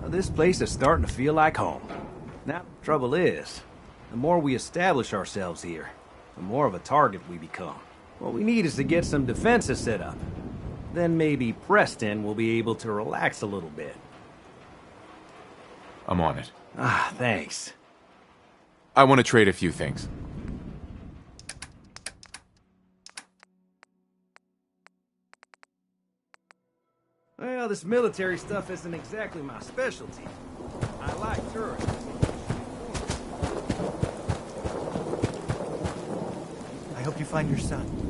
This place is starting to feel like home. Now, trouble is, the more we establish ourselves here, the more of a target we become. What we need is to get some defenses set up. Then maybe Preston will be able to relax a little bit. I'm on it. Ah, thanks. I want to trade a few things. Well, this military stuff isn't exactly my specialty. I like turrets. I hope you find your son.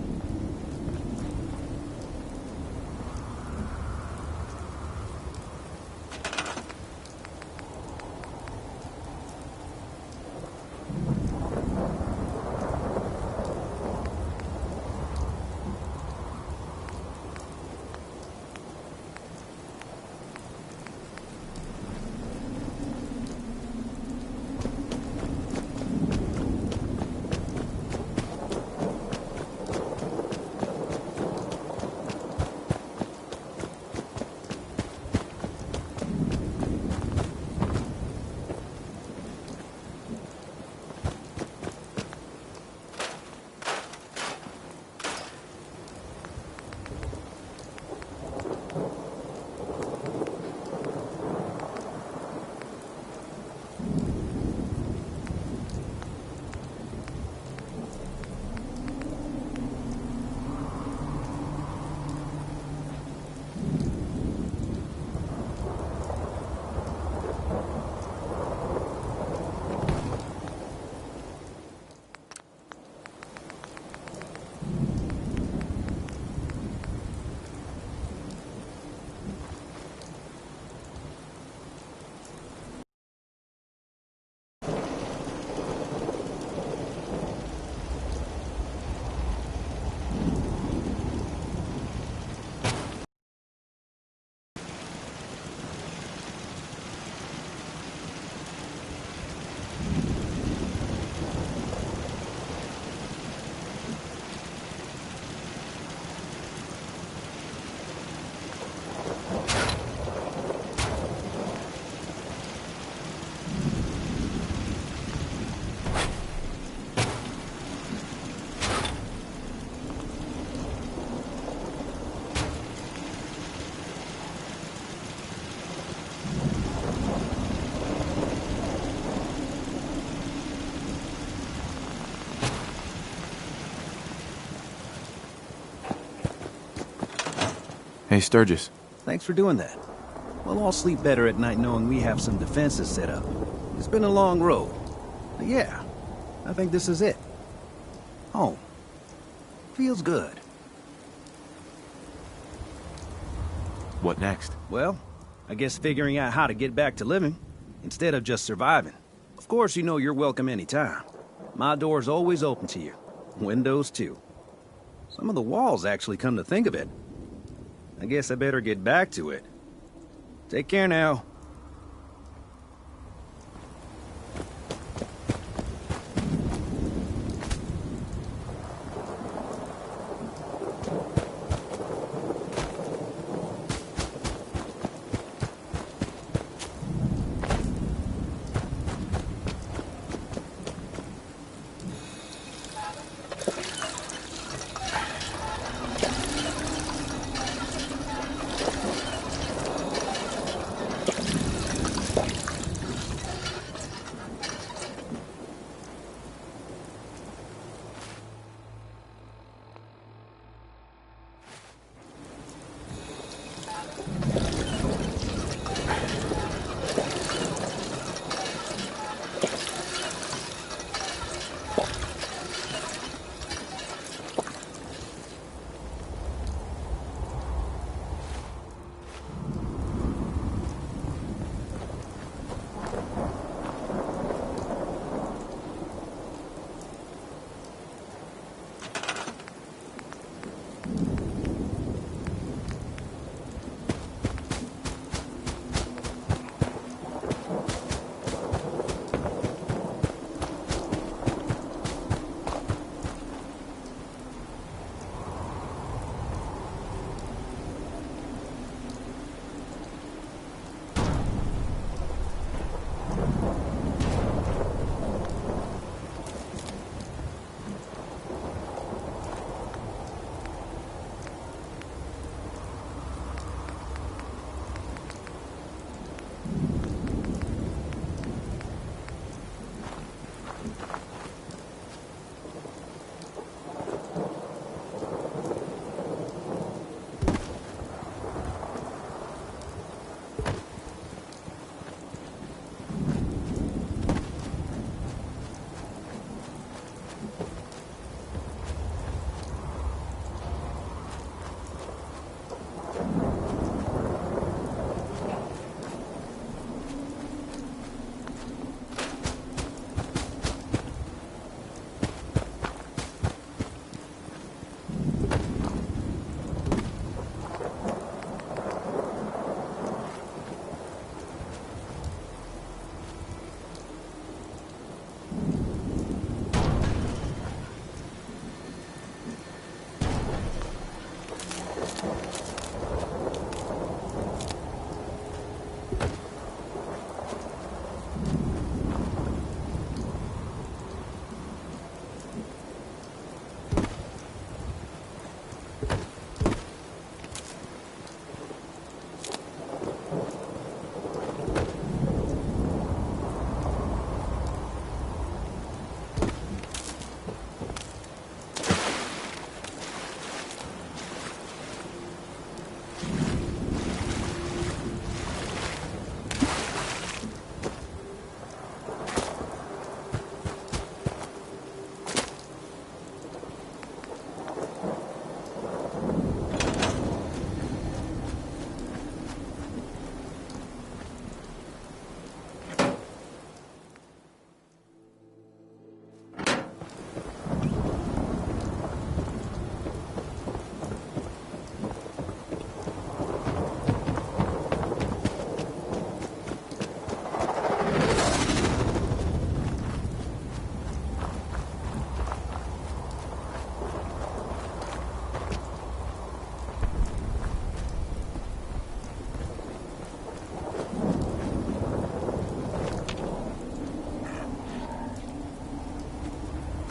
Hey, Sturgis. Thanks for doing that. We'll all sleep better at night knowing we have some defenses set up. It's been a long road. But yeah, I think this is it. Home. Feels good. What next? Well, I guess figuring out how to get back to living, instead of just surviving. Of course, you know you're welcome anytime. My door's always open to you. Windows, too. Some of the walls, actually, come to think of it. I guess I better get back to it. Take care now.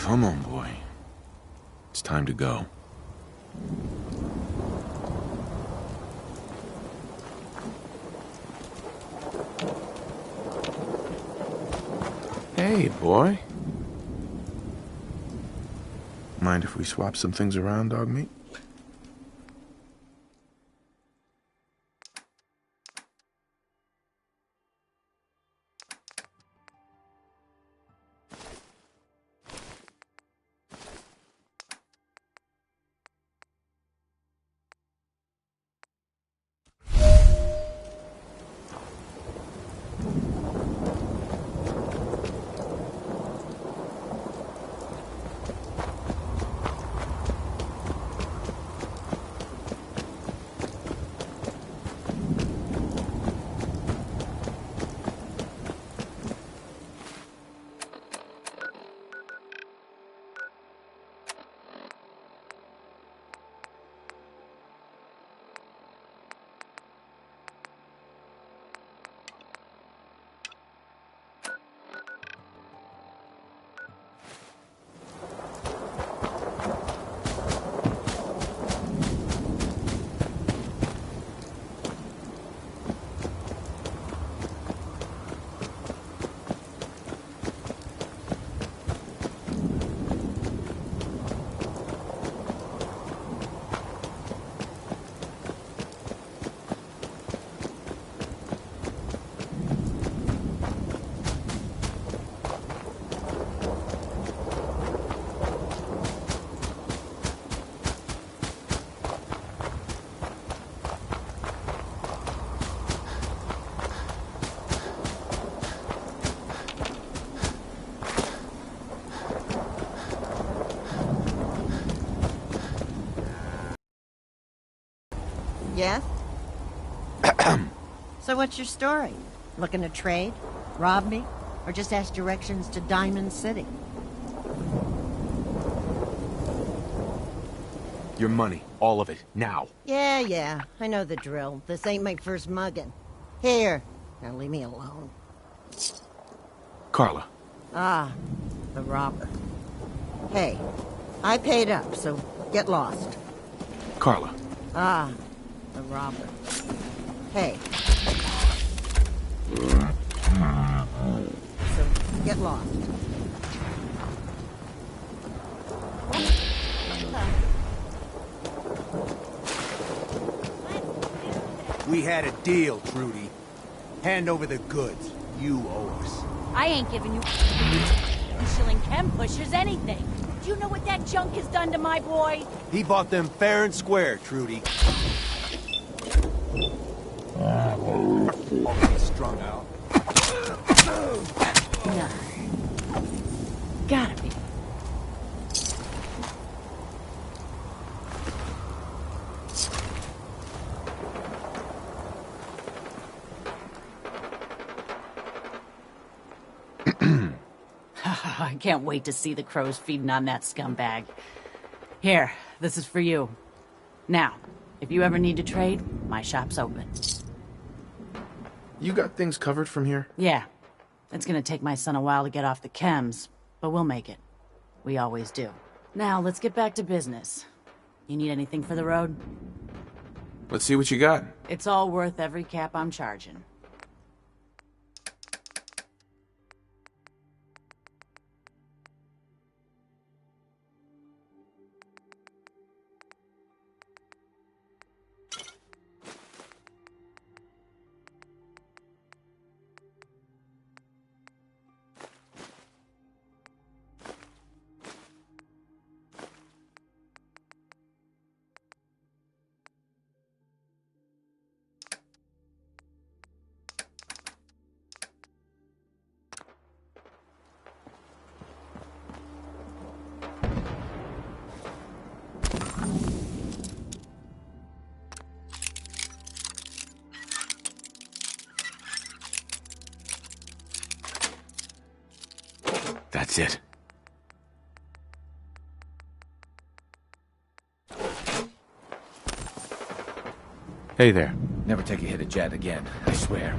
Come on, boy. It's time to go. Hey, boy. Mind if we swap some things around, dog meat? Yes? So what's your story? Looking to trade? Rob me? Or just ask directions to Diamond City? Your money. All of it. Now. Yeah, I know the drill. This ain't my first mugging. Here. Now leave me alone. Carla. Ah, the robber. Hey, I paid up, so get lost. Carla. Ah, the robber. Hey. So get lost. We had a deal, Trudy. Hand over the goods. You owe us. I ain't giving you shilling chem pushers anything. Do you know what that junk has done to my boy? He bought them fair and square, Trudy. Strung out. No. Gotta be. I can't wait to see the crows feeding on that scumbag. Here, this is for you. Now, if you ever need to trade, my shop's open. You got things covered from here? Yeah. It's gonna take my son a while to get off the chems, but we'll make it. We always do. Now, let's get back to business. You need anything for the road? Let's see what you got. It's all worth every cap I'm charging. That's it. Hey there. Never take a hit at Jad again, I swear.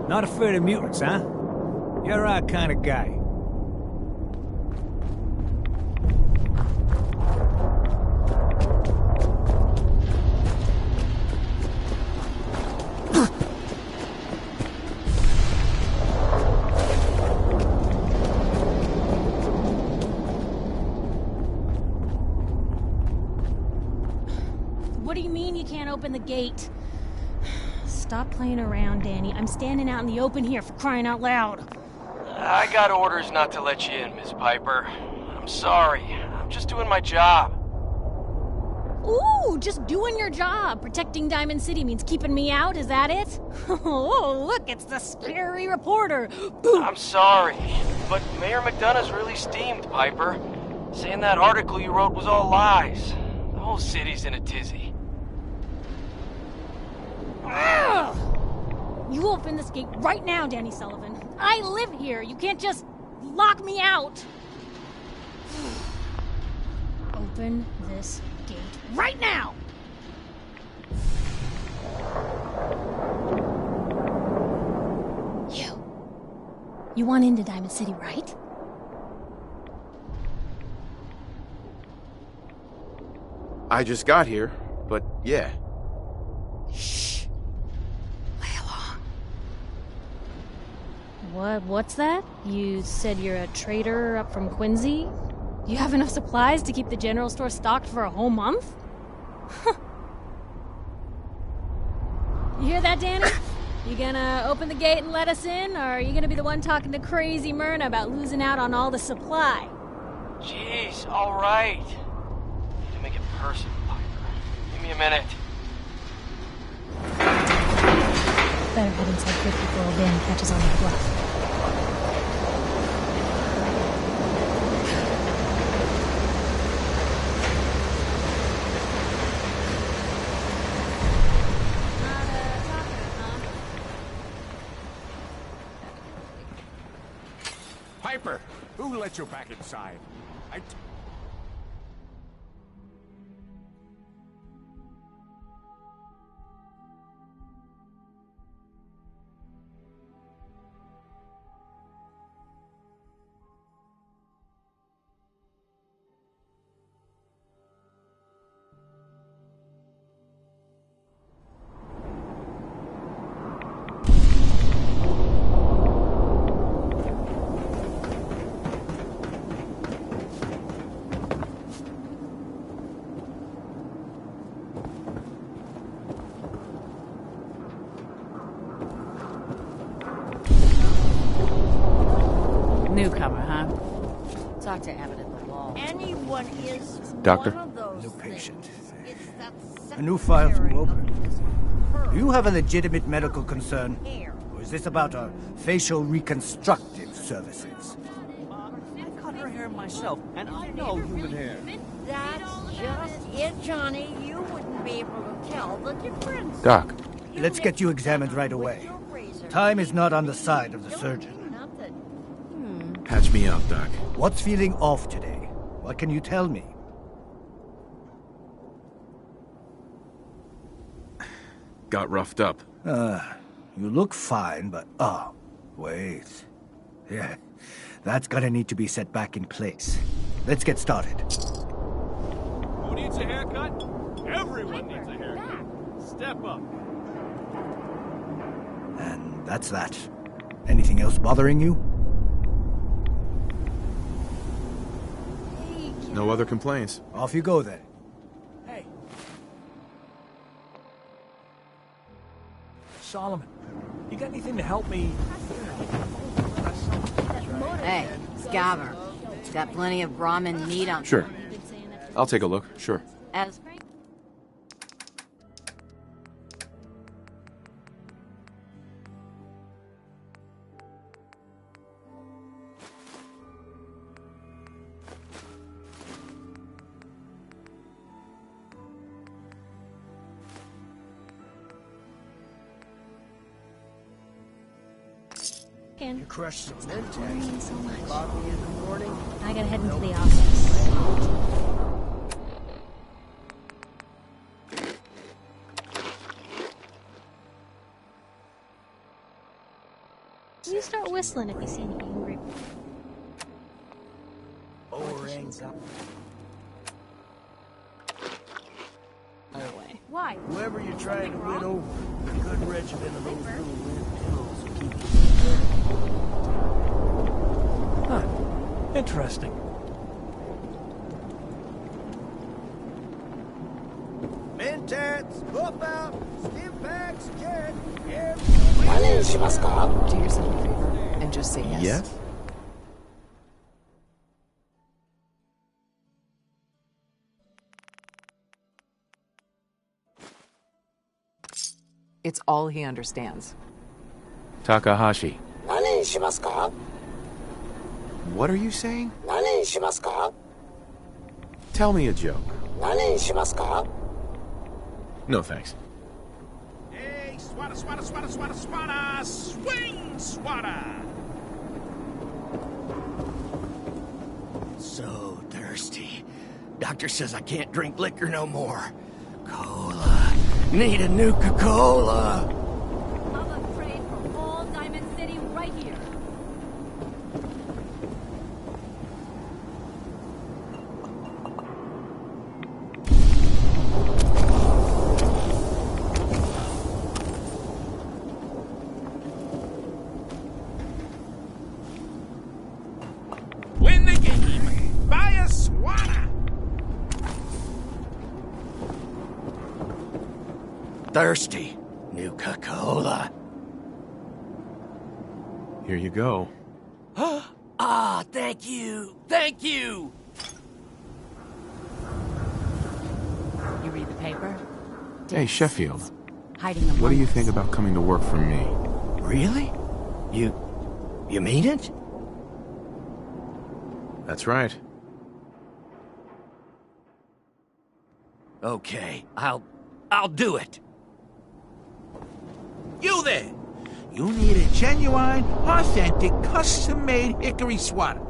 Not afraid of mutants, huh? You're our kind of guy. What do you mean you can't open the gate? Stop playing around, Danny. I'm standing out in the open here, for crying out loud. I got orders not to let you in, Miss Piper. I'm sorry. I'm just doing my job. Ooh, just doing your job. Protecting Diamond City means keeping me out, is that it? Oh, look, it's the scary reporter. Boom. I'm sorry, but Mayor McDonough's really steamed, Piper. Saying that article you wrote was all lies. The whole city's in a tizzy. Ugh. You open this gate right now, Danny Sullivan. I live here. You can't just lock me out. Open this gate right now! You want into Diamond City, right? I just got here, but yeah. Shh. Play along. What's that? You said you're a trader up from Quincy? You have enough supplies to keep the general store stocked for a whole month? You hear that, Danny? You gonna open the gate and let us in, or are you gonna be the one talking to crazy Myrna about losing out on all the supply? Jeez, all right. Need to make it personal, Piper. Give me a minute. Better head inside quick before old Danny catches on to the bluff. Piper, who let you back inside? Newcomer, huh? Talk to Abbott at the wall. Anyone is Doctor? one of those New things. patient. It's that A new file to secretary open. of Do you have a legitimate medical concern? hair. Or is this about our facial reconstructive services? I cut her hair myself, and I know human hair. That's just it, Johnny. You wouldn't be able to tell the difference. Doc, Let's get you examined right away. With your razor. Time is not on the side of the surgeon. Nothing. patch me up, Doc. What's feeling off today? What can you tell me? Got roughed up. You look fine, but... Oh, wait. Yeah, that's gonna need to be set back in place. Let's get started. Who needs a haircut? Everyone needs a haircut. Step up. And that's that. Anything else bothering you? No other complaints. Off you go then. Hey. Solomon, you got anything to help me? Hey, Scaver. Got plenty of Brahmin meat on... Sure. I'll take a look, sure. As... You crushed some men, So much. Coffee in the morning? I gotta head into the office. You start whistling if you see me angry. Other way. Why? Whoever you're trying to win over, a good regiment of those little red pills will keep you. Huh. Interesting. Mentats, hoof out, stim packs, jet, Do yourself a favor and just say yes. Yes? It's all he understands. Takahashi. What are you saying? Tell me a joke. No thanks. Hey, swada, swada, swada, swada, swada! Swing, swada! So thirsty. Doctor says I can't drink liquor no more. Cola. Need a Nuka-Cola. I'm afraid for all Diamond City right here. Win the game! Buy a swada! Thirsty. Nuka-Cola. Here you go. Ah, thank you. Thank you. You read the paper? Hey, Sheffield. Hiding among What do you us. think about coming to work for me? Really? You mean it? That's right. Okay, I'll do it. You there! You need a genuine, authentic, custom-made hickory swada.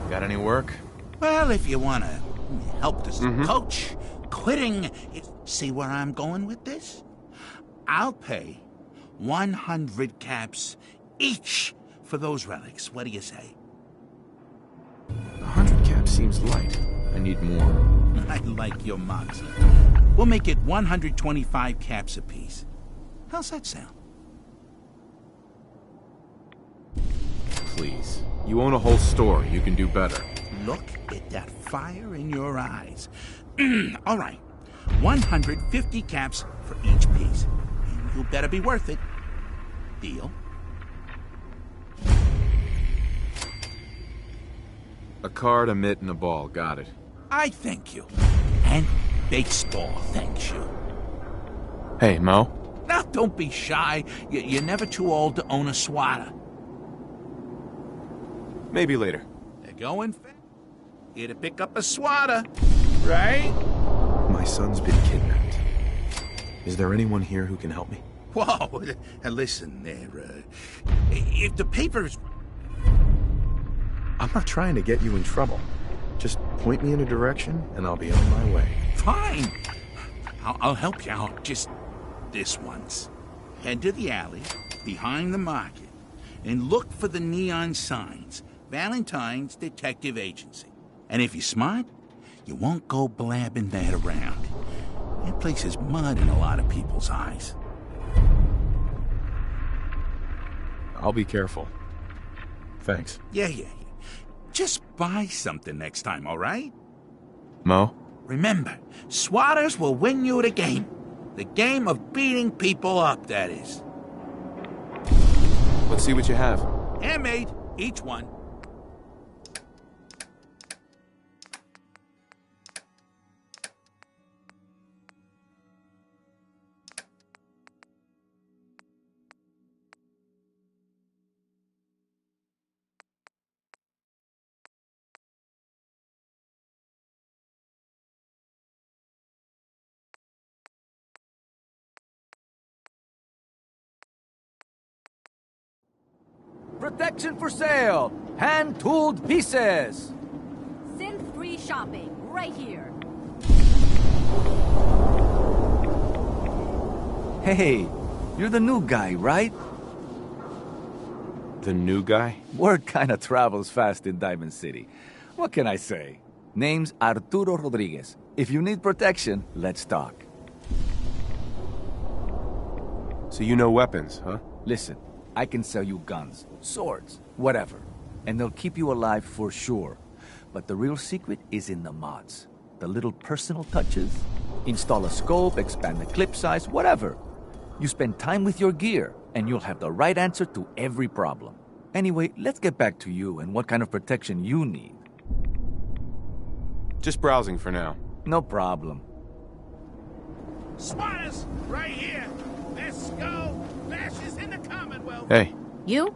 Got any work? Well, if you want to help this coach, quitting... See where I'm going with this? I'll pay 100 caps each for those relics. What do you say? 100 caps seems light. I need more. I like your moxie. We'll make it 125 caps apiece. How's that sound? Please. You own a whole store. You can do better. Look at that fire in your eyes. All right. 150 caps for each piece. And you better be worth it. Deal? A card, a mitt, and a ball. Got it. I thank you. And baseball thanks you. Hey, Mo. Now, don't be shy. You're never too old to own a swada. Maybe later. They're going fast. Here to pick up a swada, right? My son's been kidnapped. Is there anyone here who can help me? Whoa, listen there. If the papers... I'm not trying to get you in trouble. Just point me in a direction, and I'll be on my way. Fine. I'll help you out just this once. Head to the alley behind the market and look for the neon signs. Valentine's Detective Agency. And if you're smart, you won't go blabbing that around. That place is mud in a lot of people's eyes. I'll be careful. Thanks. Yeah. Just buy something next time, all right? Mo? Remember, swatters will win you the game. The game of beating people up, that is. Let's see what you have. Handmade, each one. Protection for sale. Hand-tooled pieces. Synth-free shopping right here. Hey, you're the new guy, right? The new guy? Word kinda travels fast in Diamond City. What can I say? Name's Arturo Rodriguez. If you need protection, let's talk. So you know weapons, huh? Listen, I can sell you guns, swords, whatever. And they'll keep you alive for sure. But the real secret is in the mods. The little personal touches. Install a scope, expand the clip size, whatever. You spend time with your gear, and you'll have the right answer to every problem. Anyway, let's get back to you and what kind of protection you need. Just browsing for now. No problem. Spotters, right here. Let's go. Nash is in the Commonwealth. Hey. You?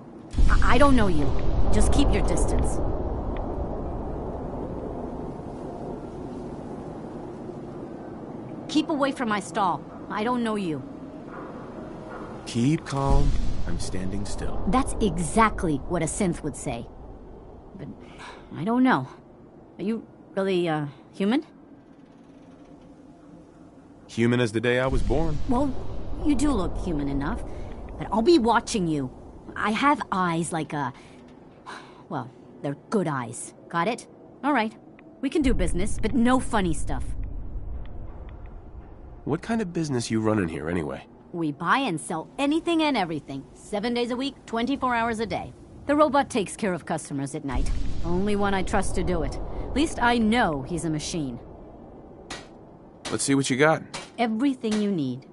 I don't know you. Just keep your distance. Keep away from my stall. I don't know you. Keep calm. I'm standing still. That's exactly what a synth would say. But I don't know. Are you really, human? Human as the day I was born. Well, you do look human enough. But I'll be watching you. I have eyes like well, they're good eyes. Got it? All right. We can do business, but no funny stuff. What kind of business you running here anyway? We buy and sell anything and everything. 7 days a week, 24 hours a day. The robot takes care of customers at night. Only one I trust to do it. At least I know he's a machine. Let's see what you got. Everything you need.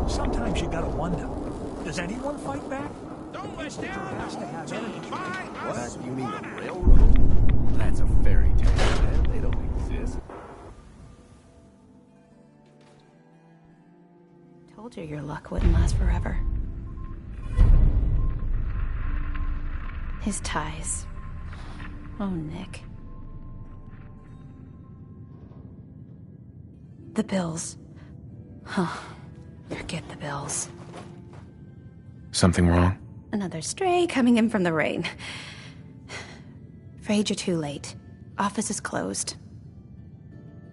Sometimes you gotta wonder, does anyone fight back? Don't let Has to have energy. What? You mean the railroad? That's a fairy tale, man. They don't exist. Told you your luck wouldn't last forever. His ties. Oh, Nick. The bills. Huh. Forget the bills. Something wrong? Another stray coming in from the rain. Afraid you're too late. Office is closed.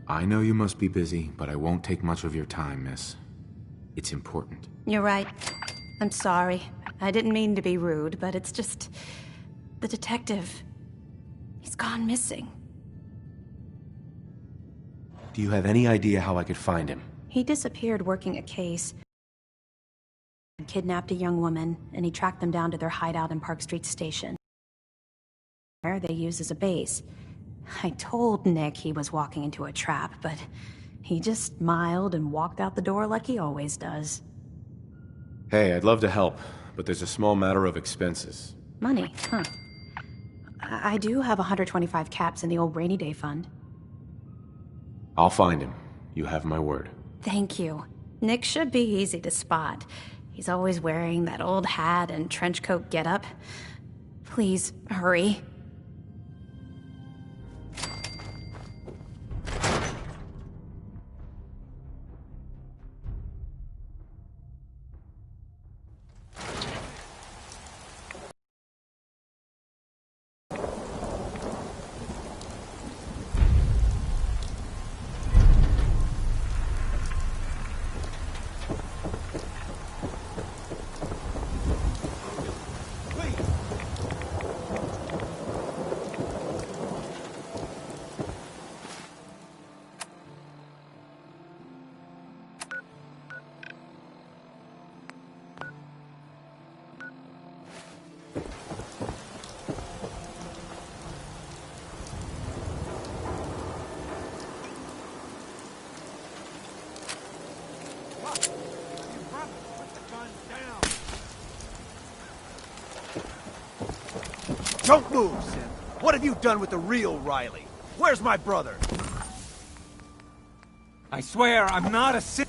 I know you must be busy, but I won't take much of your time, miss. It's important. You're right. I'm sorry. I didn't mean to be rude, but it's just... the detective... he's gone missing. Do you have any idea how I could find him? He disappeared working a case. He kidnapped a young woman, and he tracked them down to their hideout in Park Street Station. There they used as a base. I told Nick he was walking into a trap, but he just smiled and walked out the door like he always does. Hey, I'd love to help, but there's a small matter of expenses. Money, huh? I do have 125 caps in the old rainy day fund. I'll find him. You have my word. Thank you. Nick should be easy to spot. He's always wearing that old hat and trench coat getup. Please, hurry. Don't move, Sim. What have you done with the real Riley? Where's my brother? I swear I'm not a sin.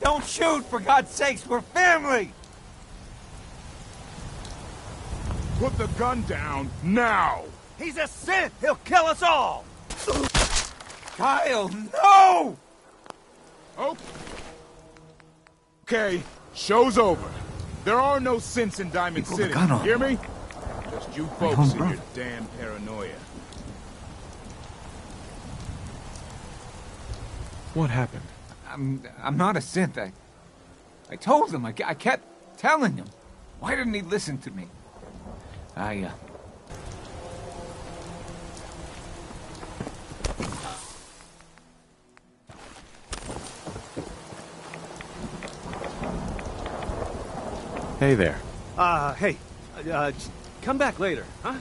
Don't shoot, for God's sakes, we're family! Put the gun down, now! He's a synth! He'll kill us all! Kyle, no! Okay, show's over. There are no synths in Diamond City, hear me? Just you folks and your damn paranoia. What happened? I'm not a synth. I told him. I kept telling him. Why didn't he listen to me? Hey there. Hey. Come back later, huh?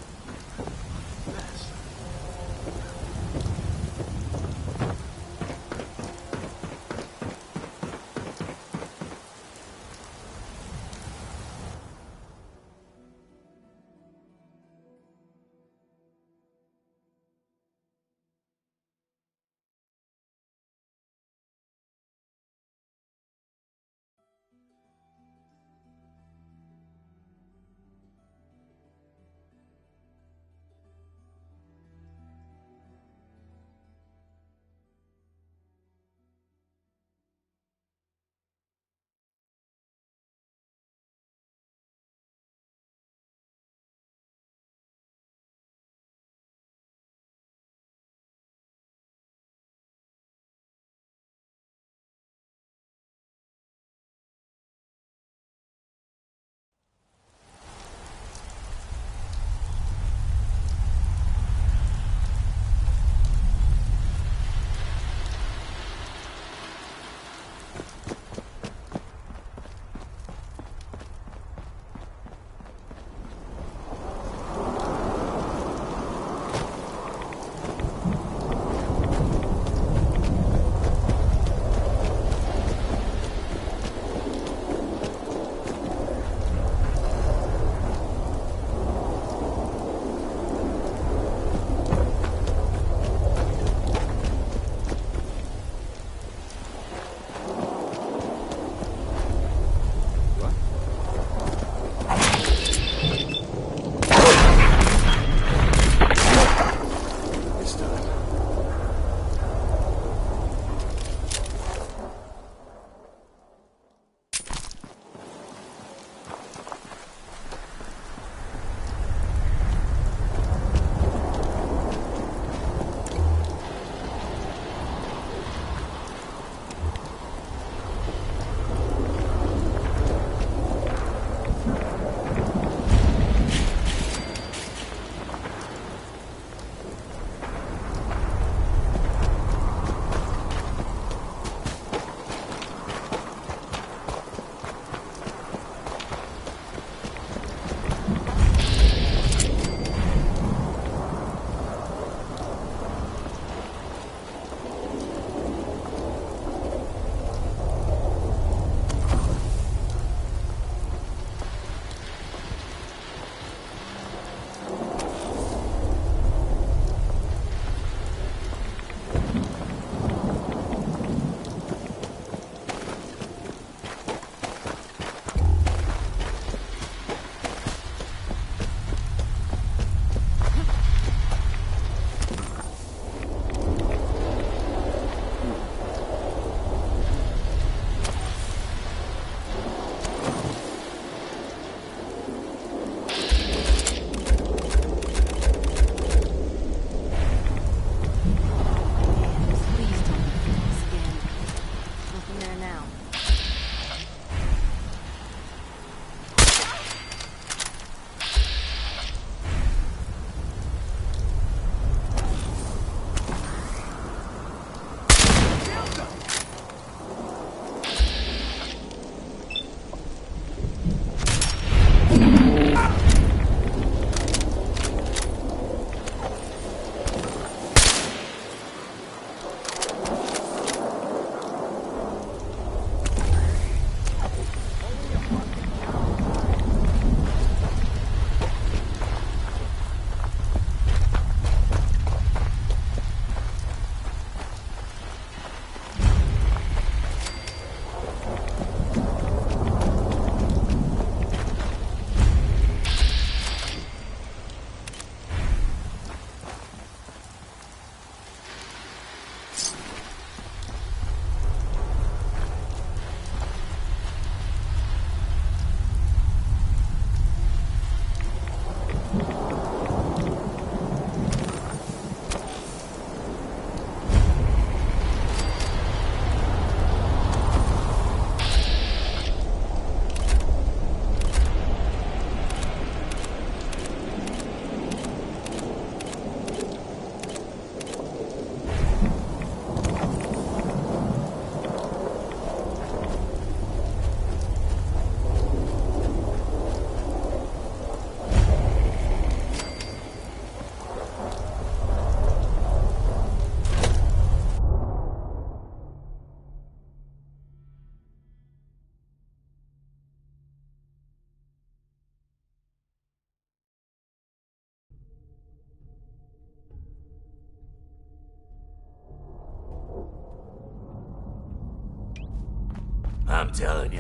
I'm telling you,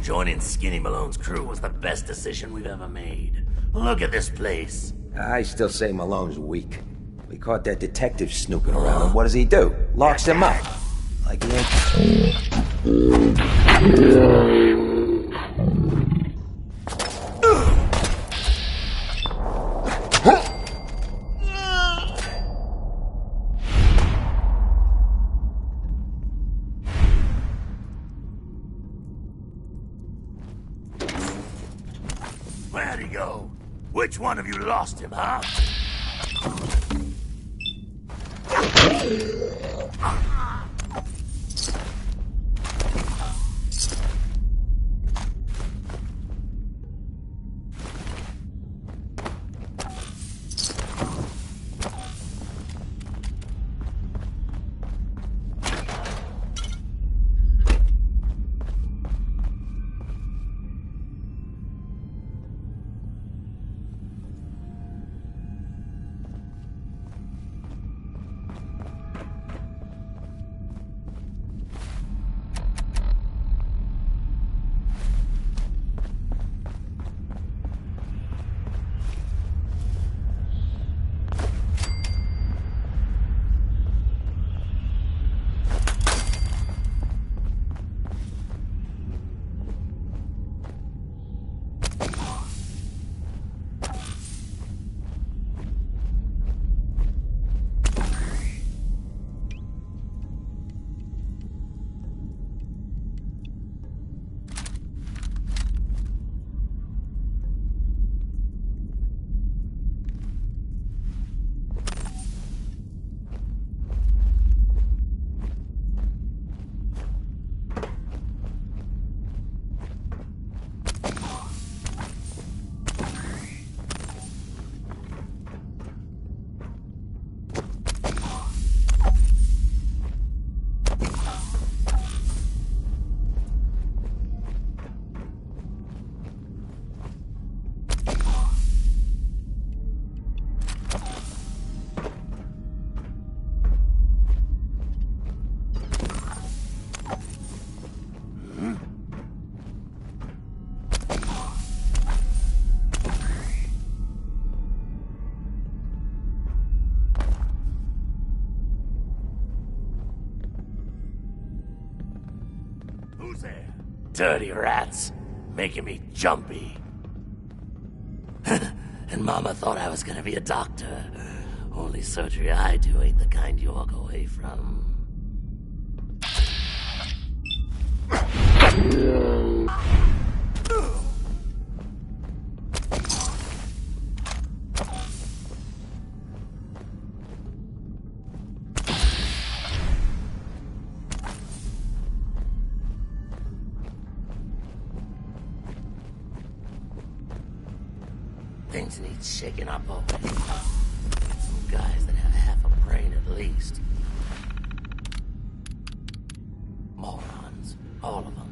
joining Skinny Malone's crew was the best decision we've ever made. Look at this place. I still say Malone's weak. We caught that detective snooping around, and what does he do? Locks him up. Like he ain't... Where'd he go? Which one of you lost him, huh? Who's there? Dirty rats, making me jumpy. And Mama thought I was gonna be a doctor. Only surgery I do ain't the kind you walk away from. Things need shaking up over here. Some guys that have half a brain at least. Morons, all of them.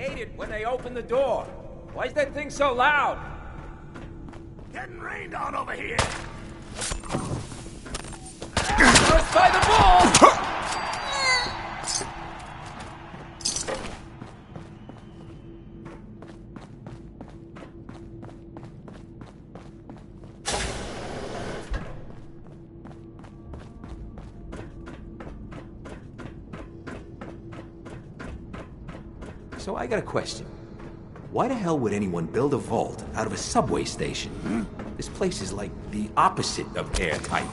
hate it when they open the door. Why is that thing so loud? Getting rained on over here. First by the ball! So I got a question. Why the hell would anyone build a vault out of a subway station? This place is like the opposite of airtight.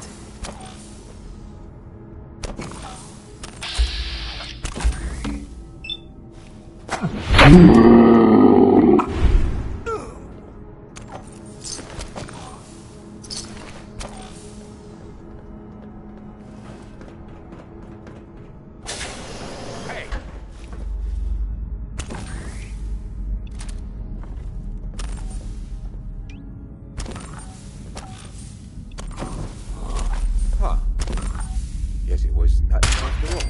Guess it was not after all.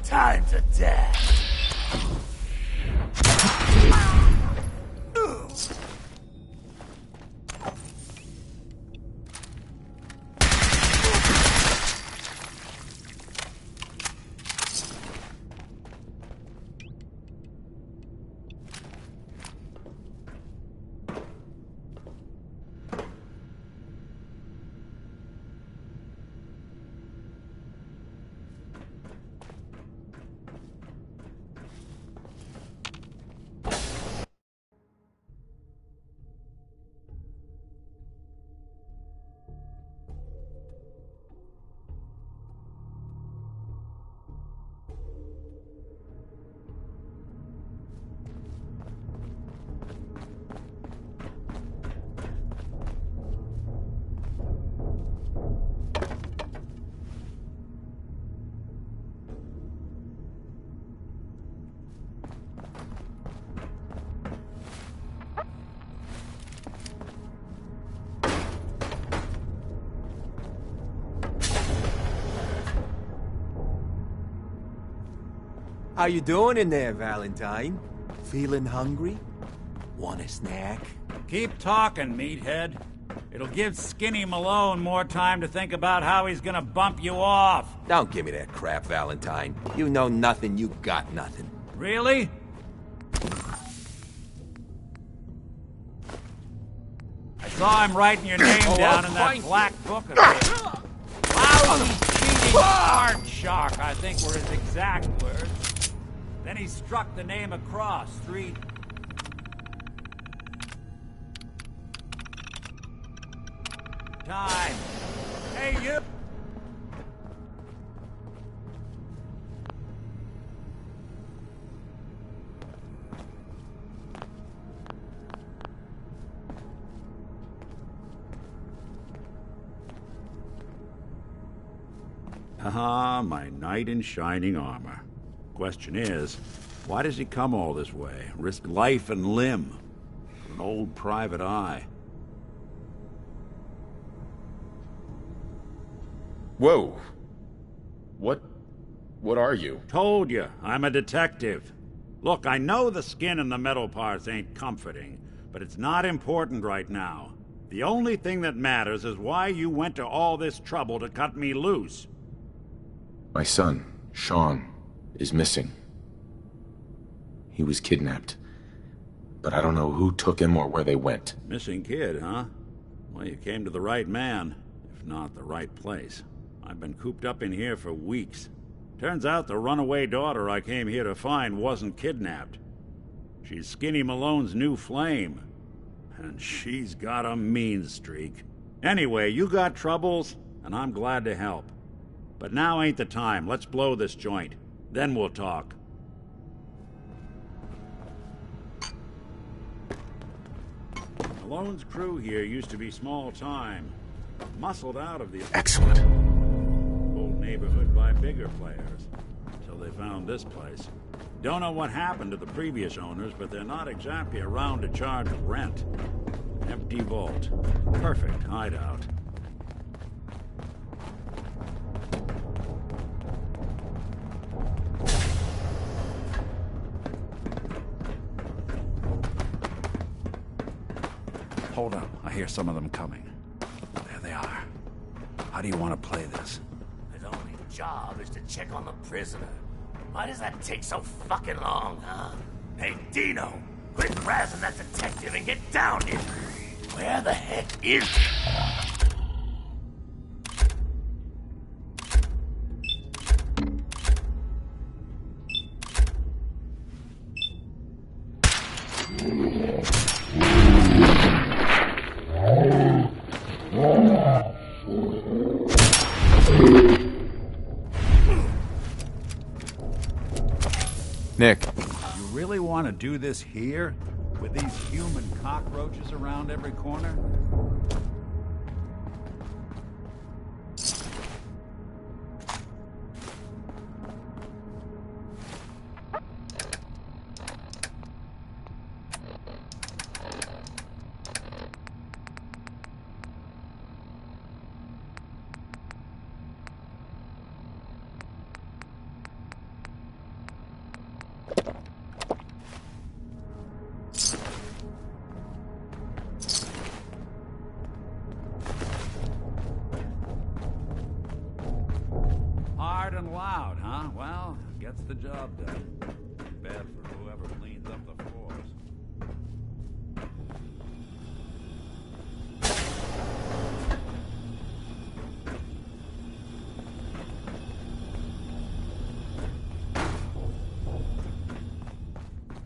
Time to dash. How you doing in there, Valentine? Feeling hungry? Want a snack? Keep talking, meathead. It'll give Skinny Malone more time to think about how he's gonna bump you off. Don't give me that crap, Valentine. You know nothing, you got nothing. Really? I saw him writing your name down in that black book of his. Lousy, cheating card shark, I think were his exact words. Then he struck the name across 3... time. Hey, you! Ah, my knight in shining armor. Question is, why does he come all this way? Risk life and limb for an old private eye? Whoa. What are you? Told you, I'm a detective. Look, I know the skin and the metal parts ain't comforting, but it's not important right now. The only thing that matters is why you went to all this trouble to cut me loose. My son, Sean, is missing. He was kidnapped, but I don't know who took him or where they went. Missing kid, huh? Well, you came to the right man, if not the right place. I've been cooped up in here for weeks. Turns out the runaway daughter I came here to find wasn't kidnapped. She's Skinny Malone's new flame. And she's got a mean streak. Anyway, you got troubles, and I'm glad to help. But now ain't the time. Let's blow this joint. Then we'll talk. Malone's crew here used to be small time. Muscled out of the excellent old neighborhood by bigger players. Until they found this place. Don't know what happened to the previous owners, but they're not exactly around to charge rent. Empty vault. Perfect hideout. Hold up. I hear some of them coming. There they are. How do you want to play this? His only job is to check on the prisoner. Why does that take so fucking long, huh? Hey, Dino! Quit razzing that detective and get down here! Where the heck is he? Nick. You really want to do this here? With these human cockroaches around every corner? Hard and loud, huh? Well, gets the job done. Bad for whoever cleans up the floors.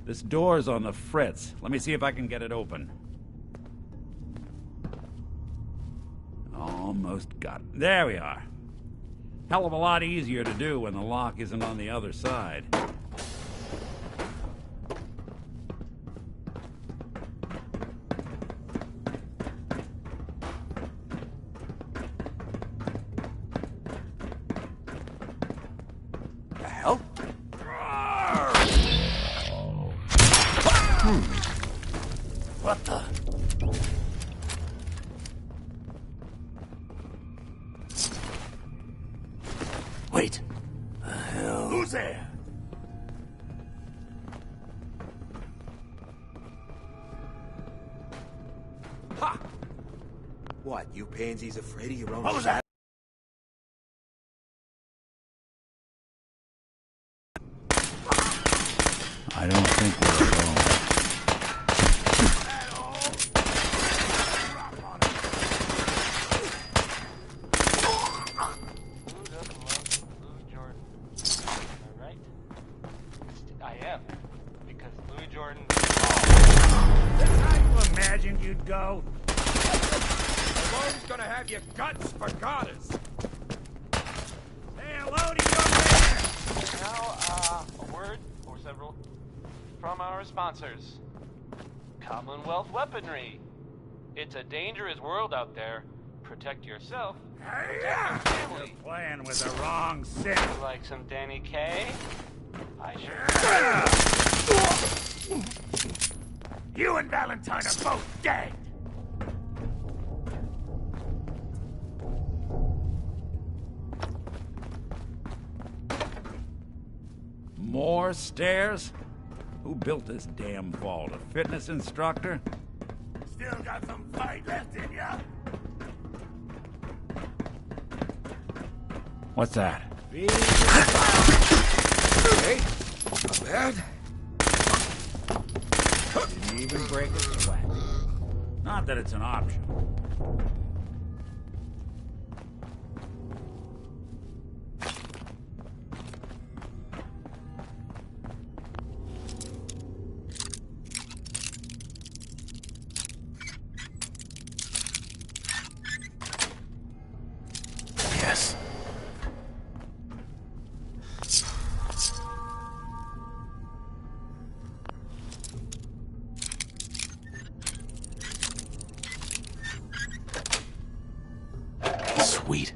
This door's on the fritz. Let me see if I can get it open. Almost got it. There we are. Hell of a lot easier to do when the lock isn't on the other side. The hell? What the? Wait. The hell? Who's there? Ha! What, you pansies afraid of your own What was that? I don't think we're alone. You'd go. Malone's gonna have your guts for goddess. Hey, hello to you Now, a word or several from our sponsors. Commonwealth Weaponry. It's a dangerous world out there. Protect yourself. Protect your family. You're playing with the wrong sick. You like some Danny Kaye? I sure. You and Valentine are both dead! More stairs? Who built this damn vault? A fitness instructor? Still got some fight left in ya? What's that? Hey, not bad. Didn't even break a sweat. Not that it's an option. Yes. Sweet.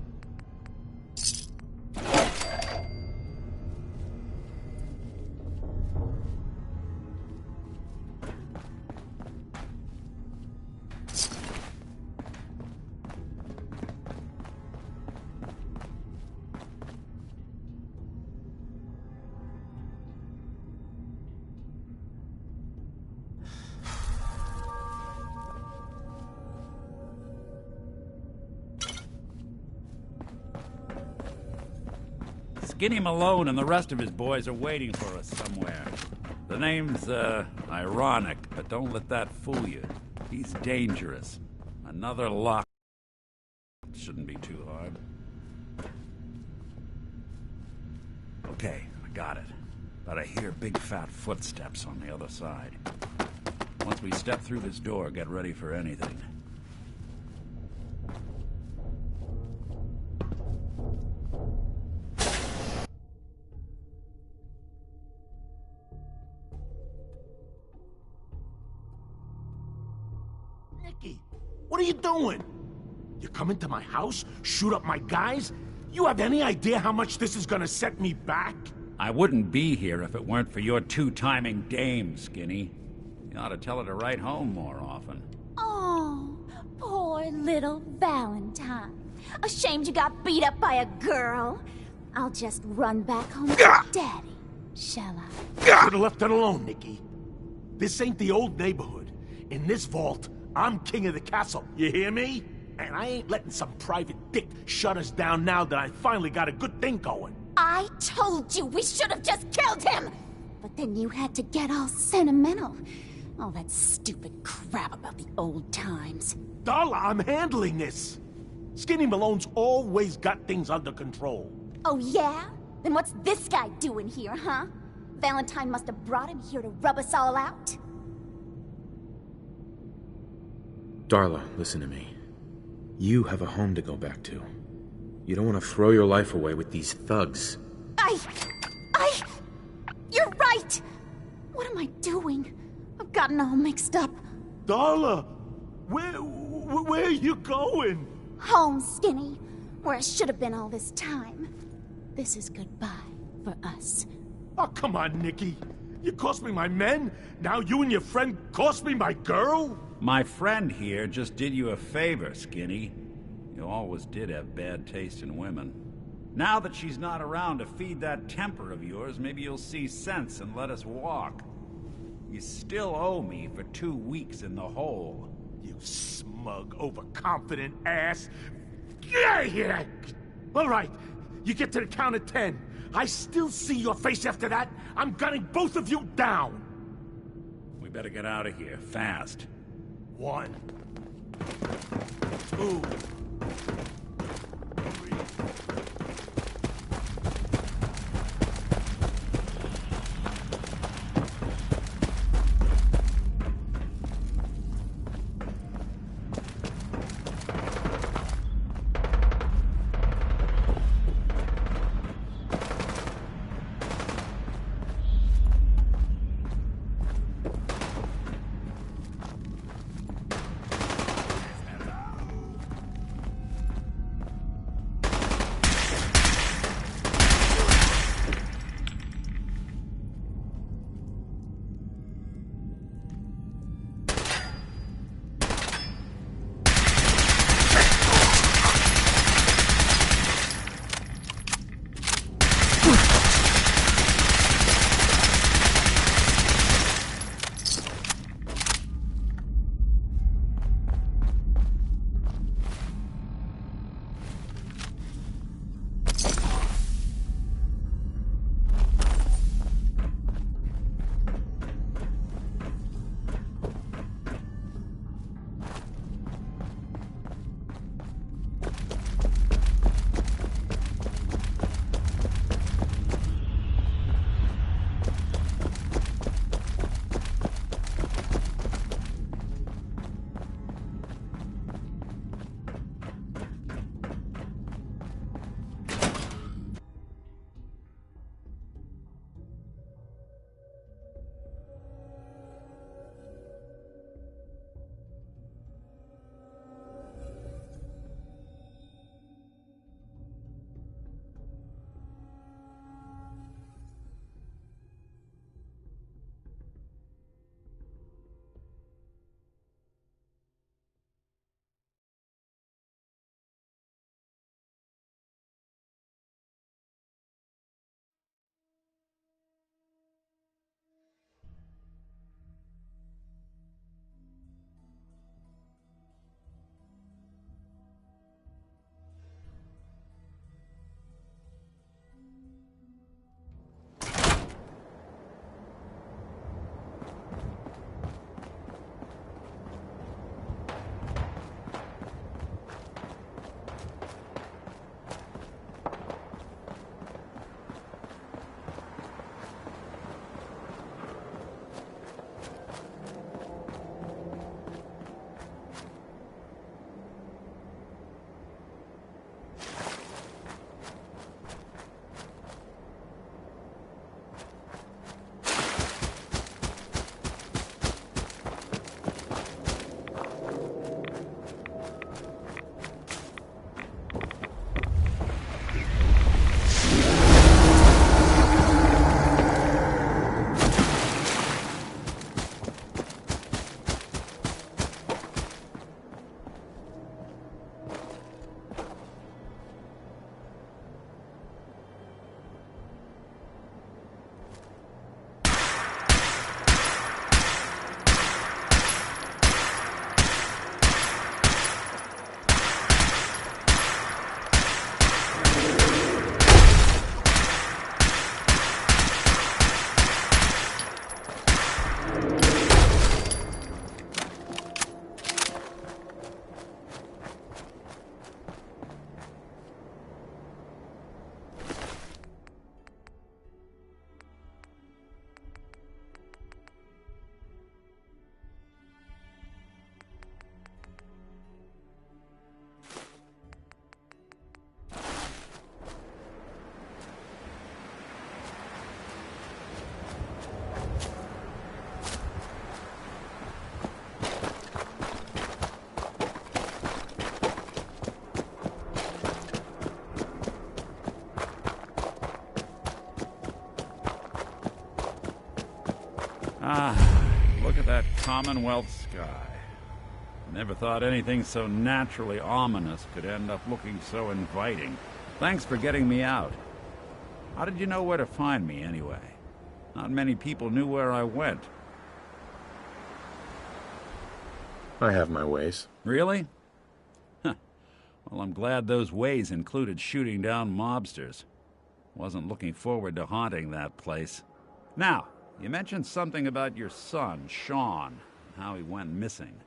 Skinny Malone and the rest of his boys are waiting for us somewhere. The name's, ironic, but don't let that fool you. He's dangerous. Another lock. Shouldn't be too hard. Okay, I got it. But I hear big fat footsteps on the other side. Once we step through this door, get ready for anything. What are you doing? You come into my house, shoot up my guys? You have any idea how much this is gonna set me back? I wouldn't be here if it weren't for your two-timing dame, Skinny. You ought to tell her to write home more often. Oh, poor little Valentine. Ashamed you got beat up by a girl. I'll just run back home to Daddy, shall I? Should've left it alone, Nikki. This ain't the old neighborhood. In this vault, I'm king of the castle, you hear me? And I ain't letting some private dick shut us down now that I finally got a good thing going. I told you we should have just killed him! But then you had to get all sentimental. All that stupid crap about the old times. Darla, I'm handling this. Skinny Malone's always got things under control. Oh yeah? Then what's this guy doing here, huh? Valentine must have brought him here to rub us all out? Darla, listen to me. You have a home to go back to. You don't want to throw your life away with these thugs. You're right! What am I doing? I've gotten all mixed up. Darla, where are you going? Home, Skinny. Where I should have been all this time. This is goodbye for us. Oh, come on, Nikki. You cost me my men, now you and your friend cost me my girl? My friend here just did you a favor, Skinny. You always did have bad taste in women. Now that she's not around to feed that temper of yours, maybe you'll see sense and let us walk. You still owe me for 2 weeks in the hole. You smug, overconfident ass. Get out of here! All right, you get to the count of 10. I still see your face after that. I'm gunning both of you down. We better get out of here, fast. 1, 2, 3. Look at that Commonwealth sky. Never thought anything so naturally ominous could end up looking so inviting. Thanks for getting me out. How did you know where to find me, anyway? Not many people knew where I went. I have my ways. Really? Huh. Well, I'm glad those ways included shooting down mobsters. Wasn't looking forward to haunting that place. Now, you mentioned something about your son, Sean, and how he went missing.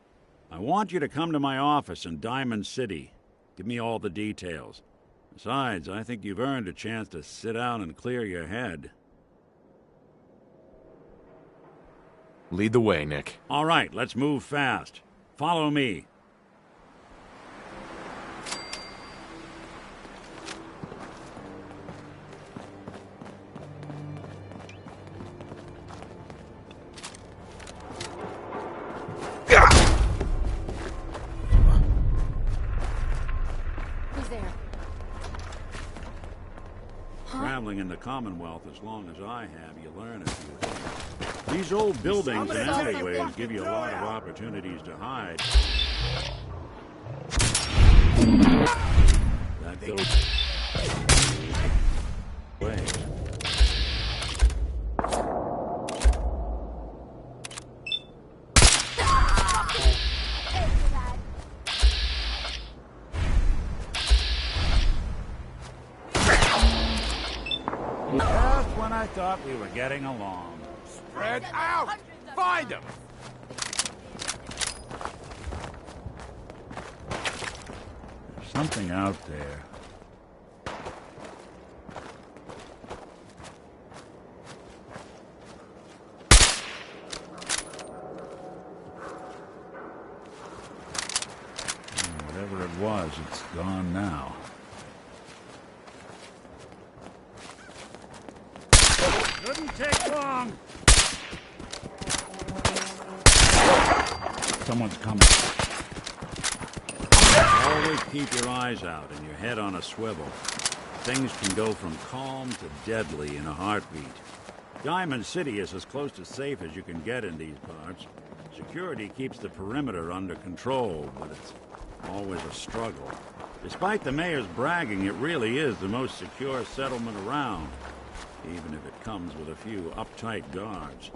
I want you to come to my office in Diamond City. Give me all the details. Besides, I think you've earned a chance to sit down and clear your head. Lead the way, Nick. All right, let's move fast. Follow me. Who's there? Traveling in the Commonwealth as long as I have, you learn a few things. These old buildings and alleyways give you a lot of opportunities to hide. That goes away. Just when I thought we were getting along. Spread out! Find them! There's something out there. Whatever it was, it's gone now. Shouldn't take long. Someone's coming. Always keep your eyes out and your head on a swivel. Things can go from calm to deadly in a heartbeat. Diamond City is as close to safe as you can get in these parts. Security keeps the perimeter under control, but it's always a struggle. Despite the mayor's bragging, it really is the most secure settlement around, even if it comes with a few uptight guards.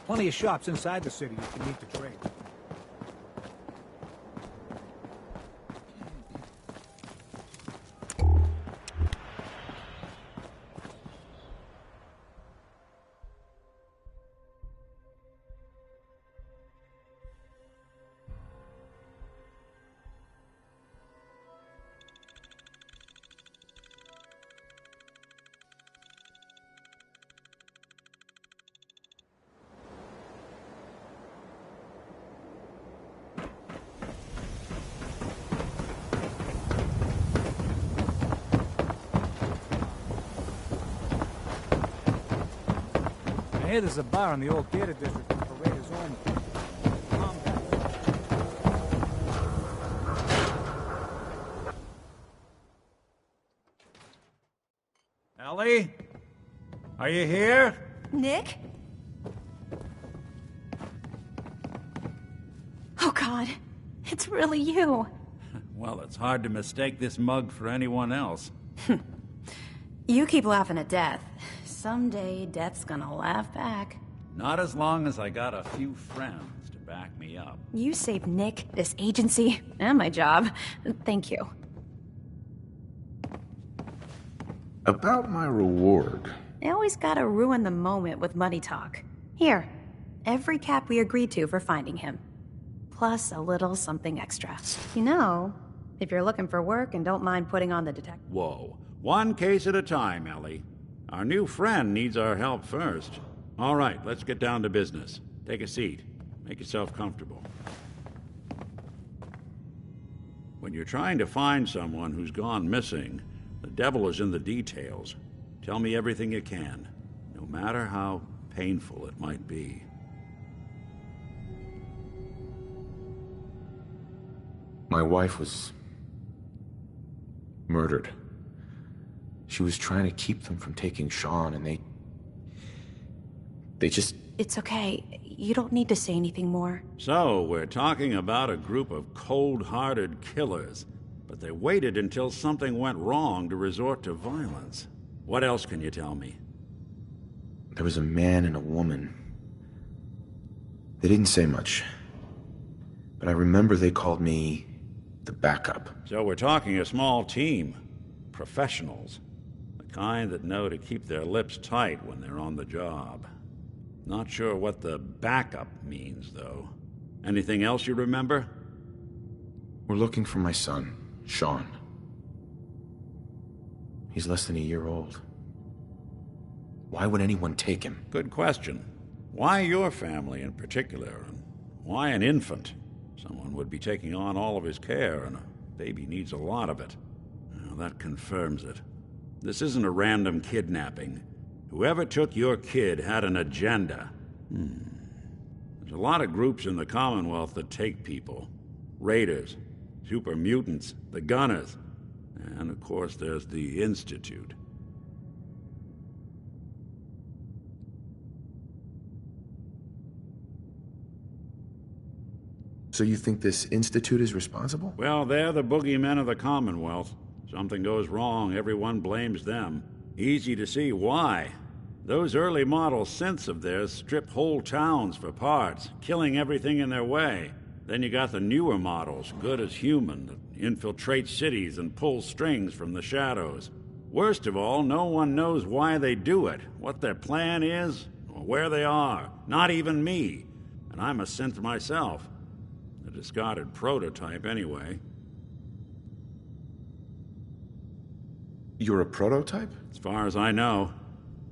Plenty of shops inside the city if you need to trade. I hear there's a bar in the old theater district for Raiders only. Ellie? Are you here? Nick? Oh, God. It's really you. Well, it's hard to mistake this mug for anyone else. You keep laughing at death. Someday, Death's gonna laugh back. Not as long as I got a few friends to back me up. You saved Nick, this agency, and my job. Thank you. About my reward. I always gotta ruin the moment with money talk. Here, every cap we agreed to for finding him. Plus a little something extra. You know, if you're looking for work and don't mind putting on the detective... Whoa. One case at a time, Ellie. Our new friend needs our help first. All right, let's get down to business. Take a seat. Make yourself comfortable. When you're trying to find someone who's gone missing, the devil is in the details. Tell me everything you can, no matter how painful it might be. My wife was murdered. She was trying to keep them from taking Sean, and they just... It's okay. You don't need to say anything more. So, we're talking about a group of cold-hearted killers, but they waited until something went wrong to resort to violence. What else can you tell me? There was a man and a woman. They didn't say much, but I remember they called me the backup. So we're talking a small team. Professionals. The kind that know to keep their lips tight when they're on the job. Not sure what the backup means, though. Anything else you remember? We're looking for my son, Sean. He's less than a year old. Why would anyone take him? Good question. Why your family in particular, and why an infant? Someone would be taking on all of his care, and a baby needs a lot of it. Well, that confirms it. This isn't a random kidnapping. Whoever took your kid had an agenda. There's a lot of groups in the Commonwealth that take people. Raiders, super mutants, the Gunners, and of course there's the Institute. So you think this Institute is responsible? Well, they're the boogeymen of the Commonwealth. Something goes wrong, everyone blames them. Easy to see why. Those early model synths of theirs strip whole towns for parts, killing everything in their way. Then you got the newer models, good as human, that infiltrate cities and pull strings from the shadows. Worst of all, no one knows why they do it, what their plan is, or where they are. Not even me. And I'm a synth myself. A discarded prototype, anyway. You're a prototype? As far as I know.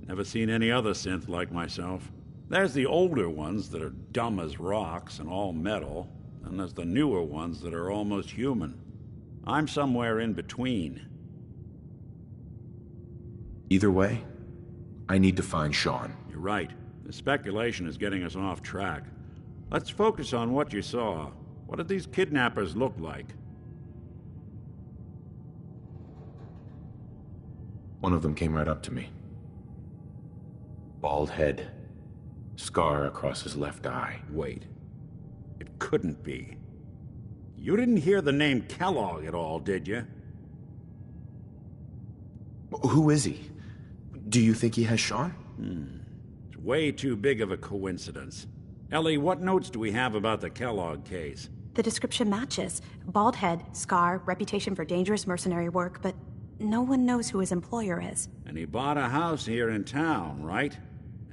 Never seen any other synth like myself. There's the older ones that are dumb as rocks and all metal, and there's the newer ones that are almost human. I'm somewhere in between. Either way, I need to find Sean. You're right. The speculation is getting us off track. Let's focus on what you saw. What did these kidnappers look like? One of them came right up to me. Bald head. Scar across his left eye. Wait. It couldn't be. You didn't hear the name Kellogg at all, did you? Who is he? Do you think he has Sean? It's way too big of a coincidence. Ellie, what notes do we have about the Kellogg case? The description matches. Bald head, scar, reputation for dangerous mercenary work, but no one knows who his employer is. And he bought a house here in town, right?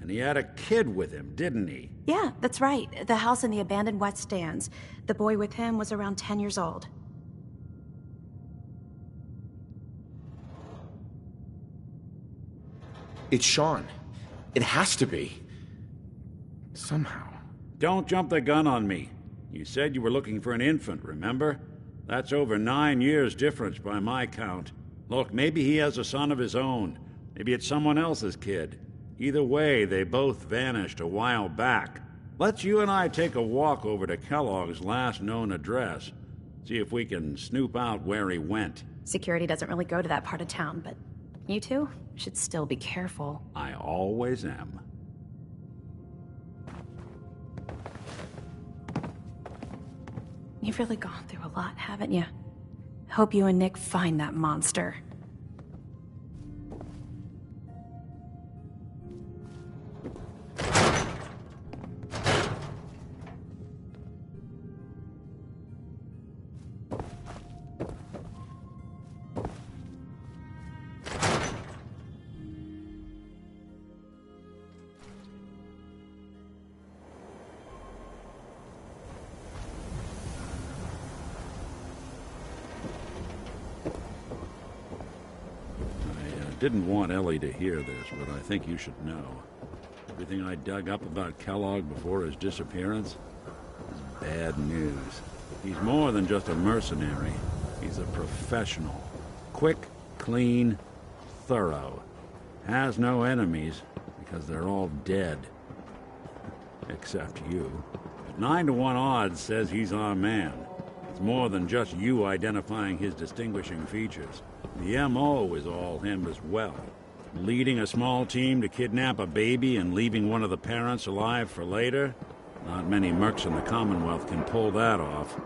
And he had a kid with him, didn't he? Yeah, that's right. The house in the abandoned West Stands. The boy with him was around 10 years old. It's Sean. It has to be. Somehow. Don't jump the gun on me. You said you were looking for an infant, remember? That's over 9 years difference by my count. Look, maybe he has a son of his own. Maybe it's someone else's kid. Either way, they both vanished a while back. Let's you and I take a walk over to Kellogg's last known address. See if we can snoop out where he went. Security doesn't really go to that part of town, but you two should still be careful. I always am. You've really gone through a lot, haven't you? Hope you and Nick find that monster. didn't want Ellie to hear this, but I think you should know. Everything I dug up about Kellogg before his disappearance is bad news. He's more than just a mercenary. He's a professional. Quick, clean, thorough. Has no enemies because they're all dead. Except you. But 9 to 1 odds says he's our man. It's more than just you identifying his distinguishing features. The M.O. is all him as well. Leading a small team to kidnap a baby and leaving one of the parents alive for later? Not many mercs in the Commonwealth can pull that off.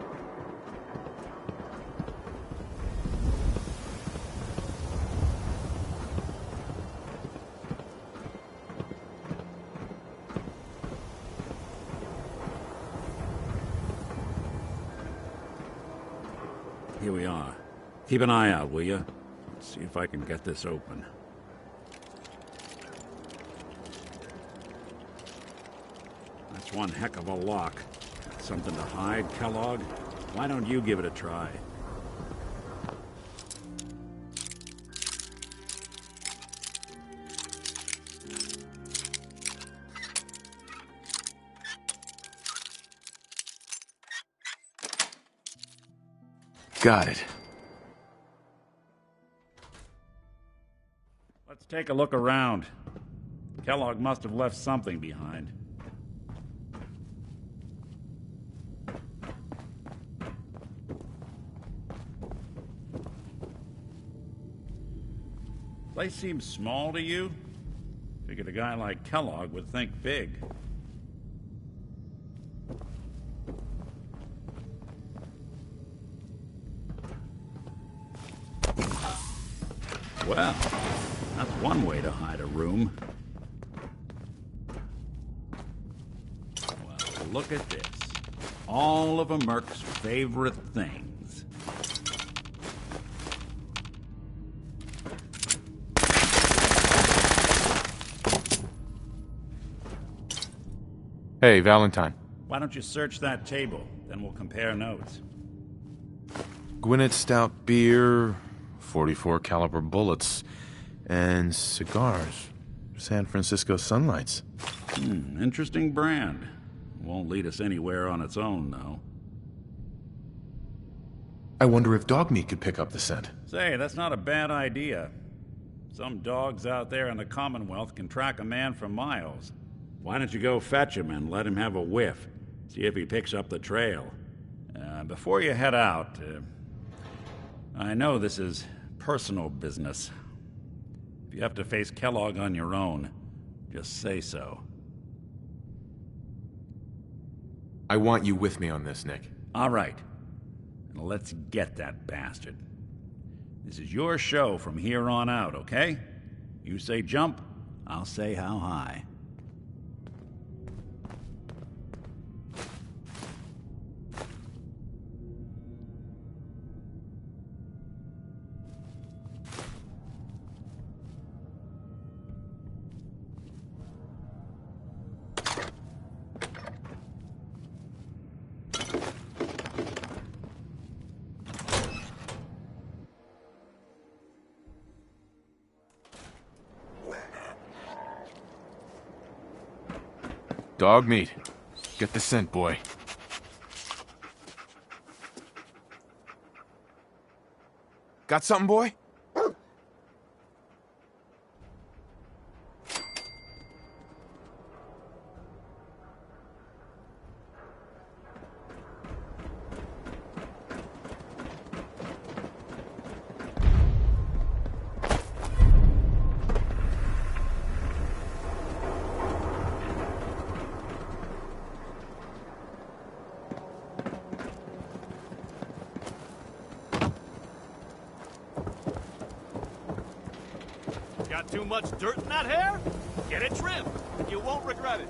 Here we are. Keep an eye out, will you? Let's see if I can get this open. That's one heck of a lock. Something to hide, Kellogg? Why don't you give it a try? Got it. Let's take a look around. Kellogg must have left something behind. Place seems small to you? Figured a guy like Kellogg would think big. Well, that's one way to hide a room. Well, look at this. All of a merc's favorite things. Hey, Valentine. Why don't you search that table? Then we'll compare notes. Gwinnett Stout beer, 44 caliber bullets, and cigars. San Francisco Sunlights. Interesting brand. Won't lead us anywhere on its own, though. I wonder if dog meat could pick up the scent. Say, that's not a bad idea. Some dogs out there in the Commonwealth can track a man for miles. Why don't you go fetch him and let him have a whiff? See if he picks up the trail. Before you head out, I know this is personal business. If you have to face Kellogg on your own, just say so. I want you with me on this, Nick. All right. Now let's get that bastard. This is your show from here on out, okay? You say jump, I'll say how high. Dog meat. Get the scent, boy. Got something, boy? Got too much dirt in that hair? Get it trimmed. You won't regret it.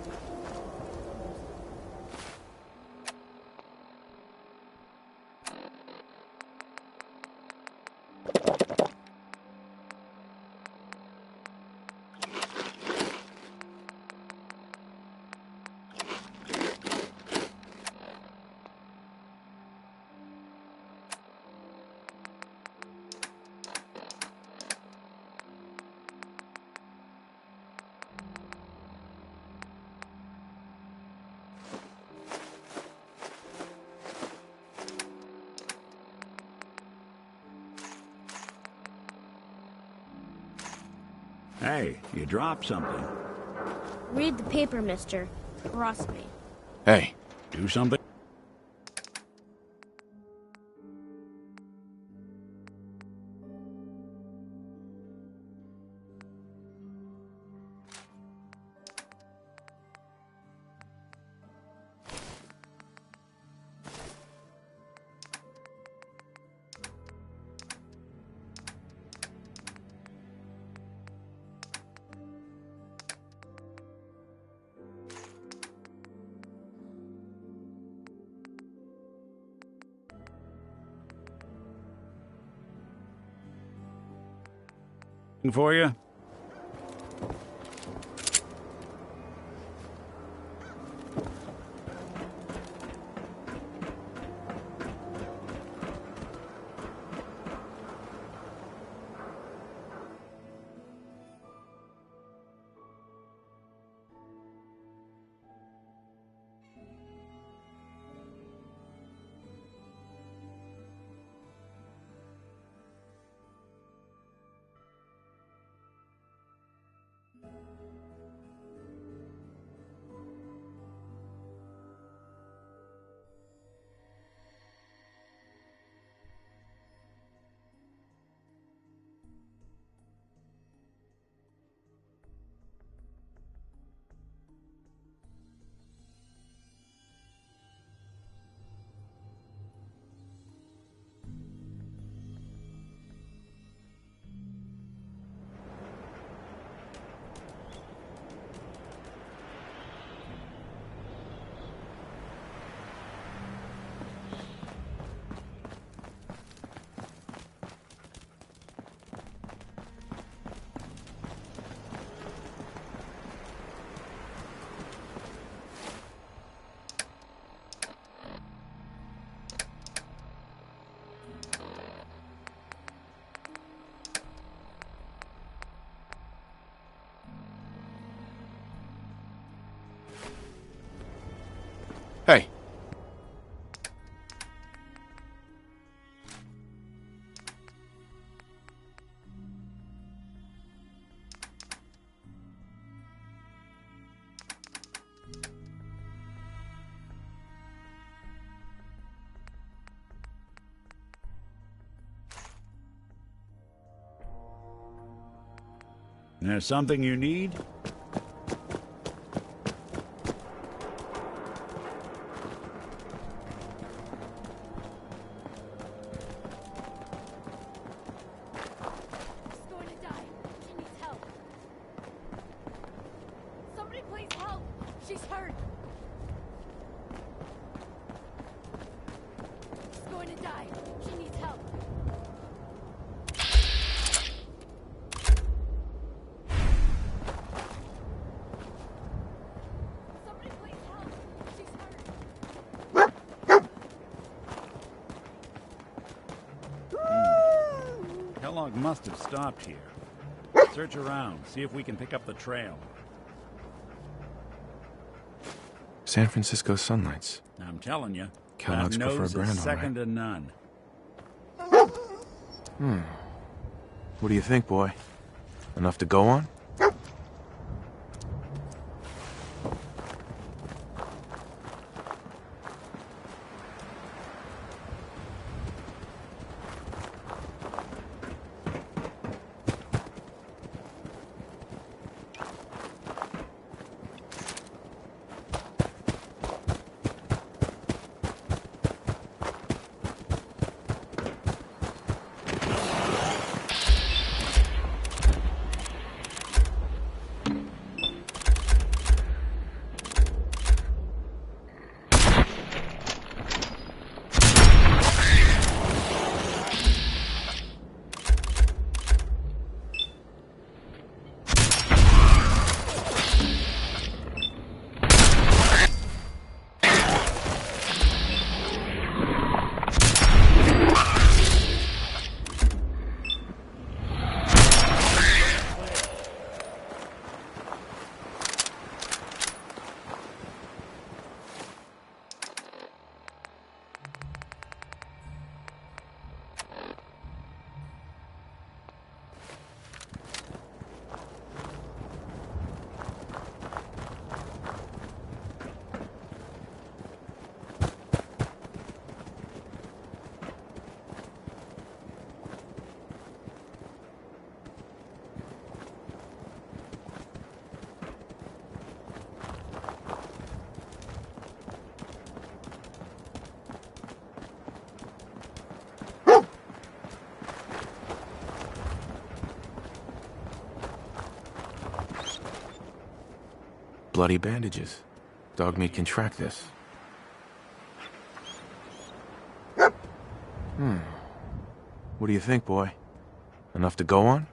Hey, you dropped something. Read the paper, mister. Trust me. Hey. Do something? For you? Hey. There's something you need? Kellogg must have stopped here. Search around, see if we can pick up the trail. San Francisco sunlights. I'm telling you, Kellogg's that preferred nose brand, is all second to none. What do you think, boy? Enough to go on? bloody bandages. Dogmeat can track this. What do you think, boy? Enough to go on?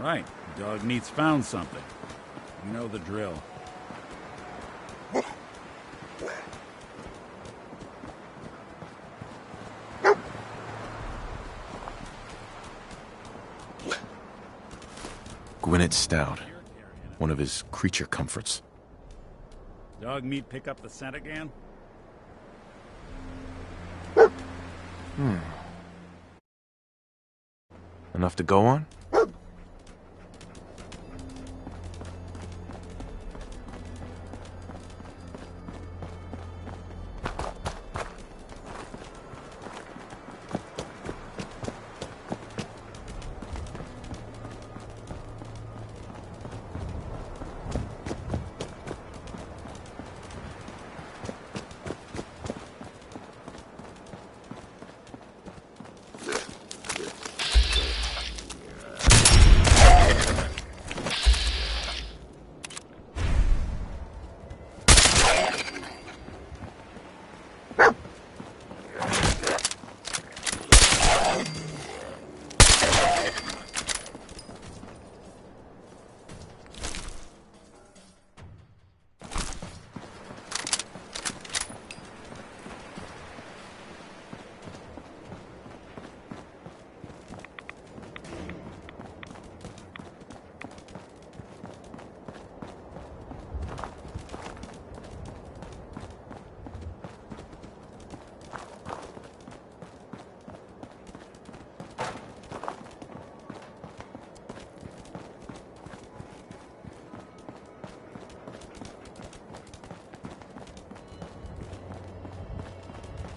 Right. Dogmeat's found something. You know the drill. Gwinnett Stout. One of his creature comforts. Dogmeat pick up the scent again? Enough to go on?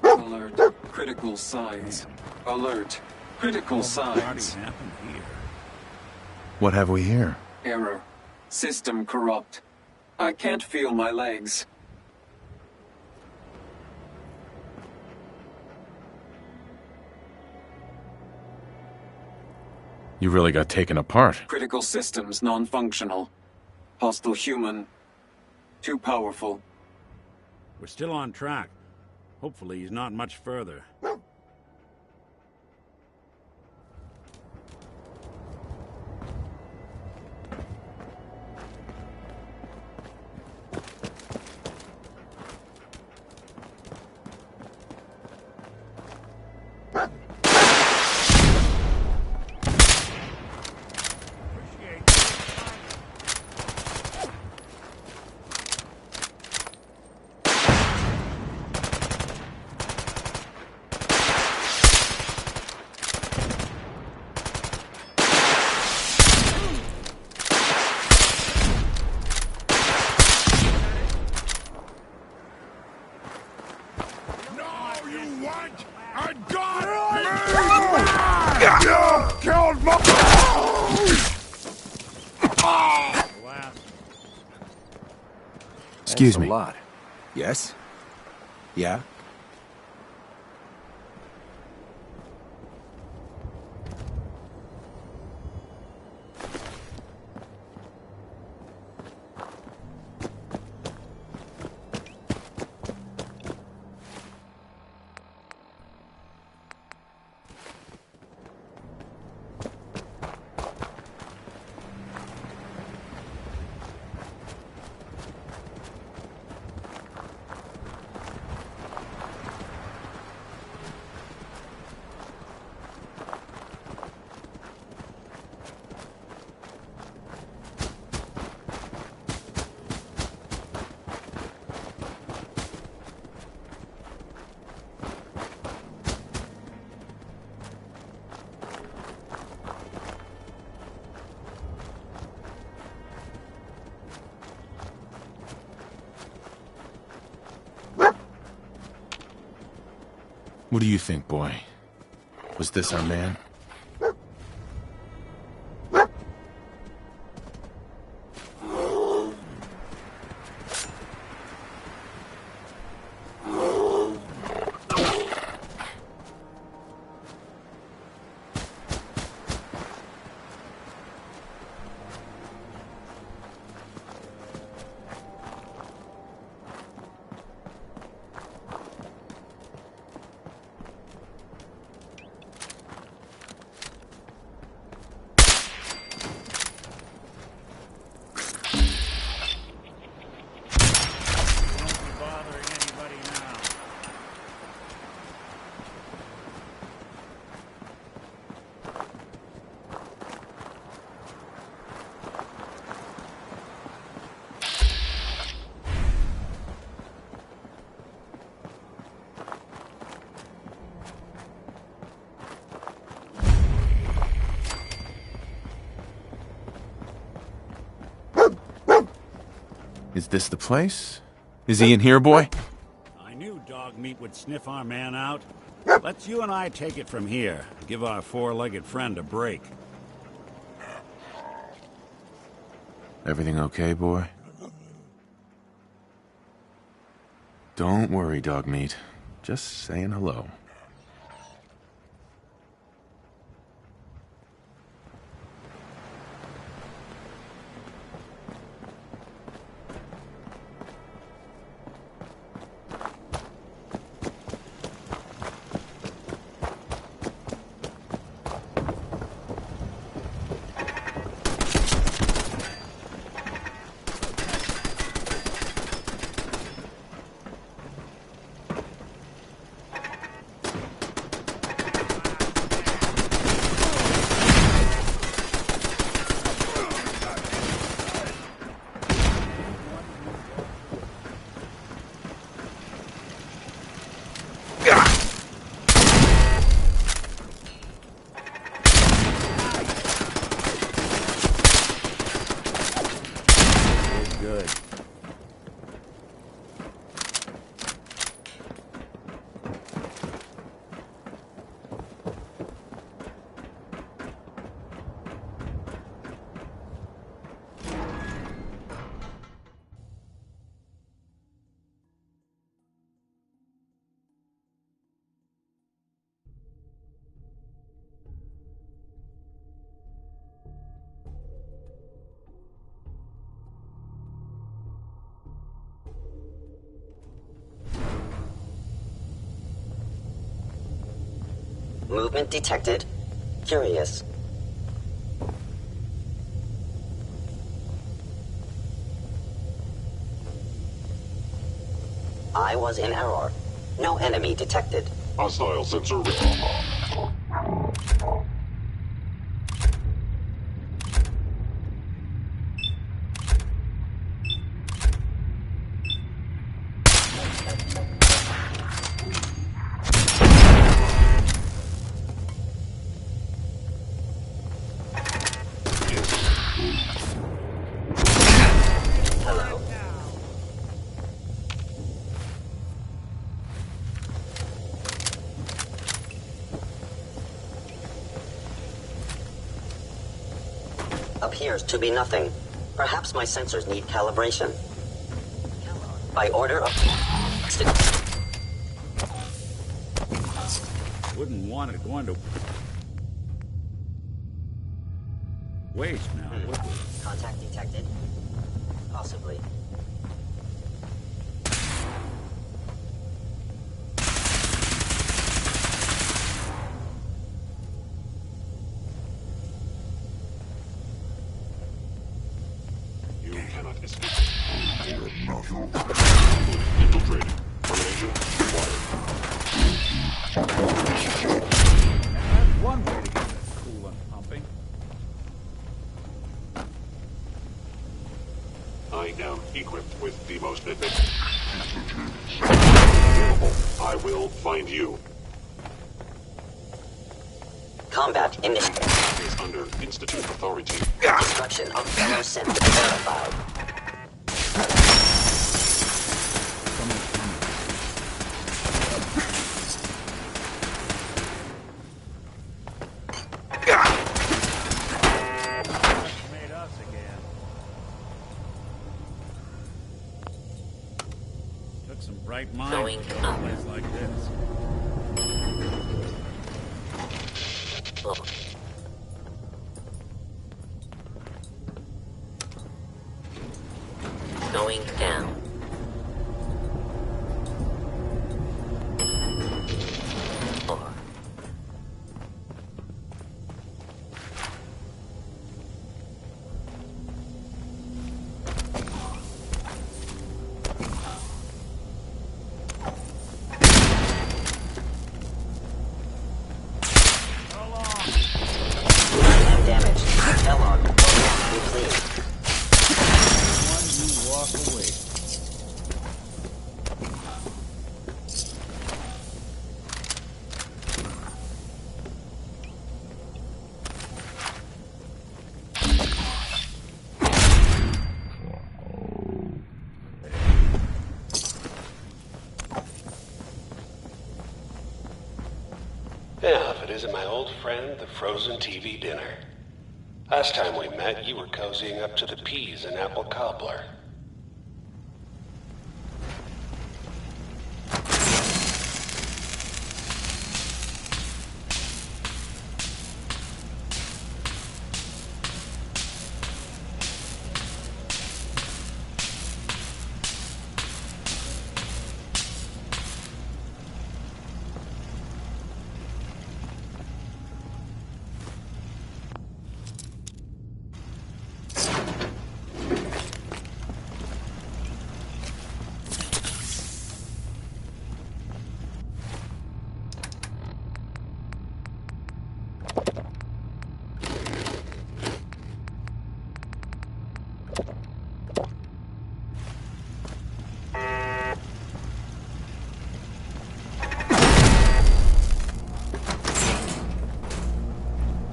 Alert. Critical signs. Alert. Critical signs. What have we here? Error. System corrupt. I can't feel my legs. You really got taken apart. Critical systems non-functional. Hostile human. Too powerful. We're still on track. Hopefully he's not much further. Excuse me. A lot. Yes? Yeah? What do you think, boy? Was this our man? Is this the place? Is he in here, boy? I knew dog meat would sniff our man out. Let's you and I take it from here. Give our four-legged friend a break. Everything okay, boy? Don't worry, dog meat. Just saying hello. Movement detected. Curious. I was in error. No enemy detected. Hostile sensor. Appears to be nothing. Perhaps my sensors need calibration. By order of... Wouldn't want it going to waste now, would we? Contact detected. Possibly. You cannot escape. Infiltrated. Termination required. That's one way to get that coolant pumping. I am equipped with the most advanced. I will find you. Combat initiative. Is under Institute authority. Destruction of fellow synth verified. Made us again. Took some bright minds Going to build a place like this. Going down. Damage. Kellogg. Complete. One you walk away. Yeah, if it isn't my old friend, the frozen TV dinner. Last time we met, you were cozying up to the peas and apple cobbler.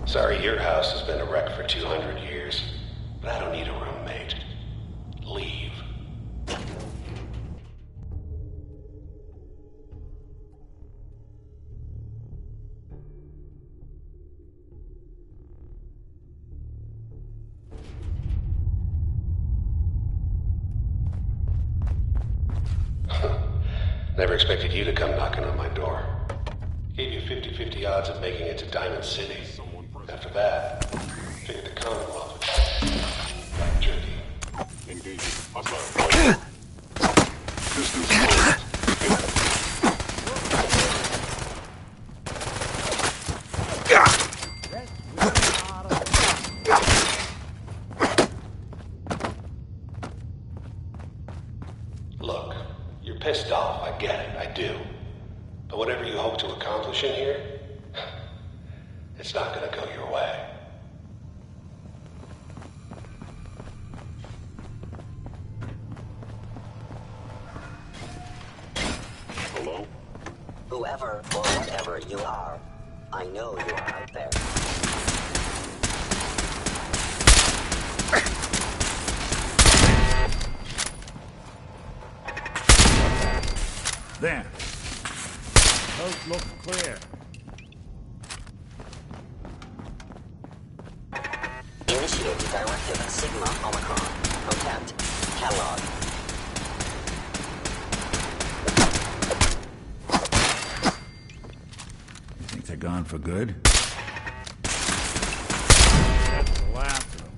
Sorry, your house has been a wreck for 200 years, but I don't need a roommate. Leave. Never expected you to come knocking on my door. Gave you 50-50 odds of making it to Diamond City. After that, figured the Commonwealth would like tricky. Engaging. Hostile. Distance closed. Look, you're pissed off, I get it, I do. But whatever you hope to accomplish in here, it's not gonna go your way. Hello? Whoever or whatever you are, I know you are out there. There. Coast looks clear. Initiate Directive Sigma Omicron. Protect. Kellogg. gone for good? That's the last of them.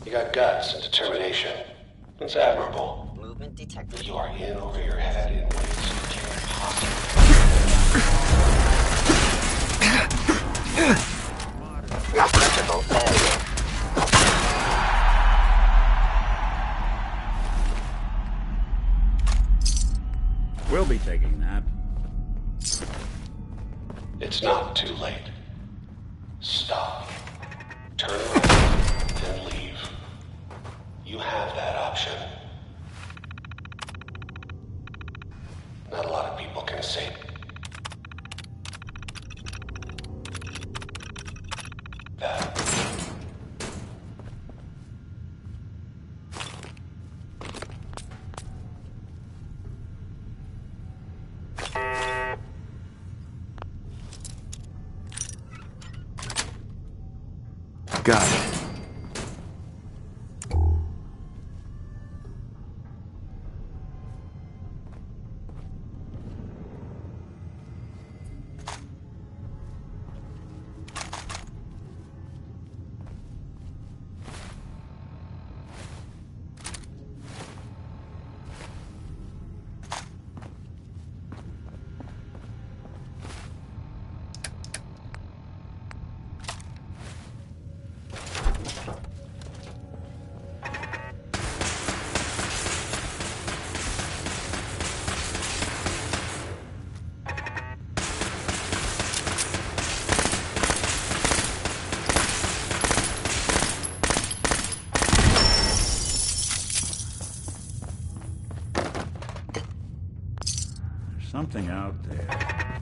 You got guts and determination. It's admirable. Movement detected. You are in over your head in ways you can't possibly. Critical failure. We'll be taking that. It's not too late. Stop. Turn around and leave. You have that option. Not a lot of people can say that. Got it. Something out there.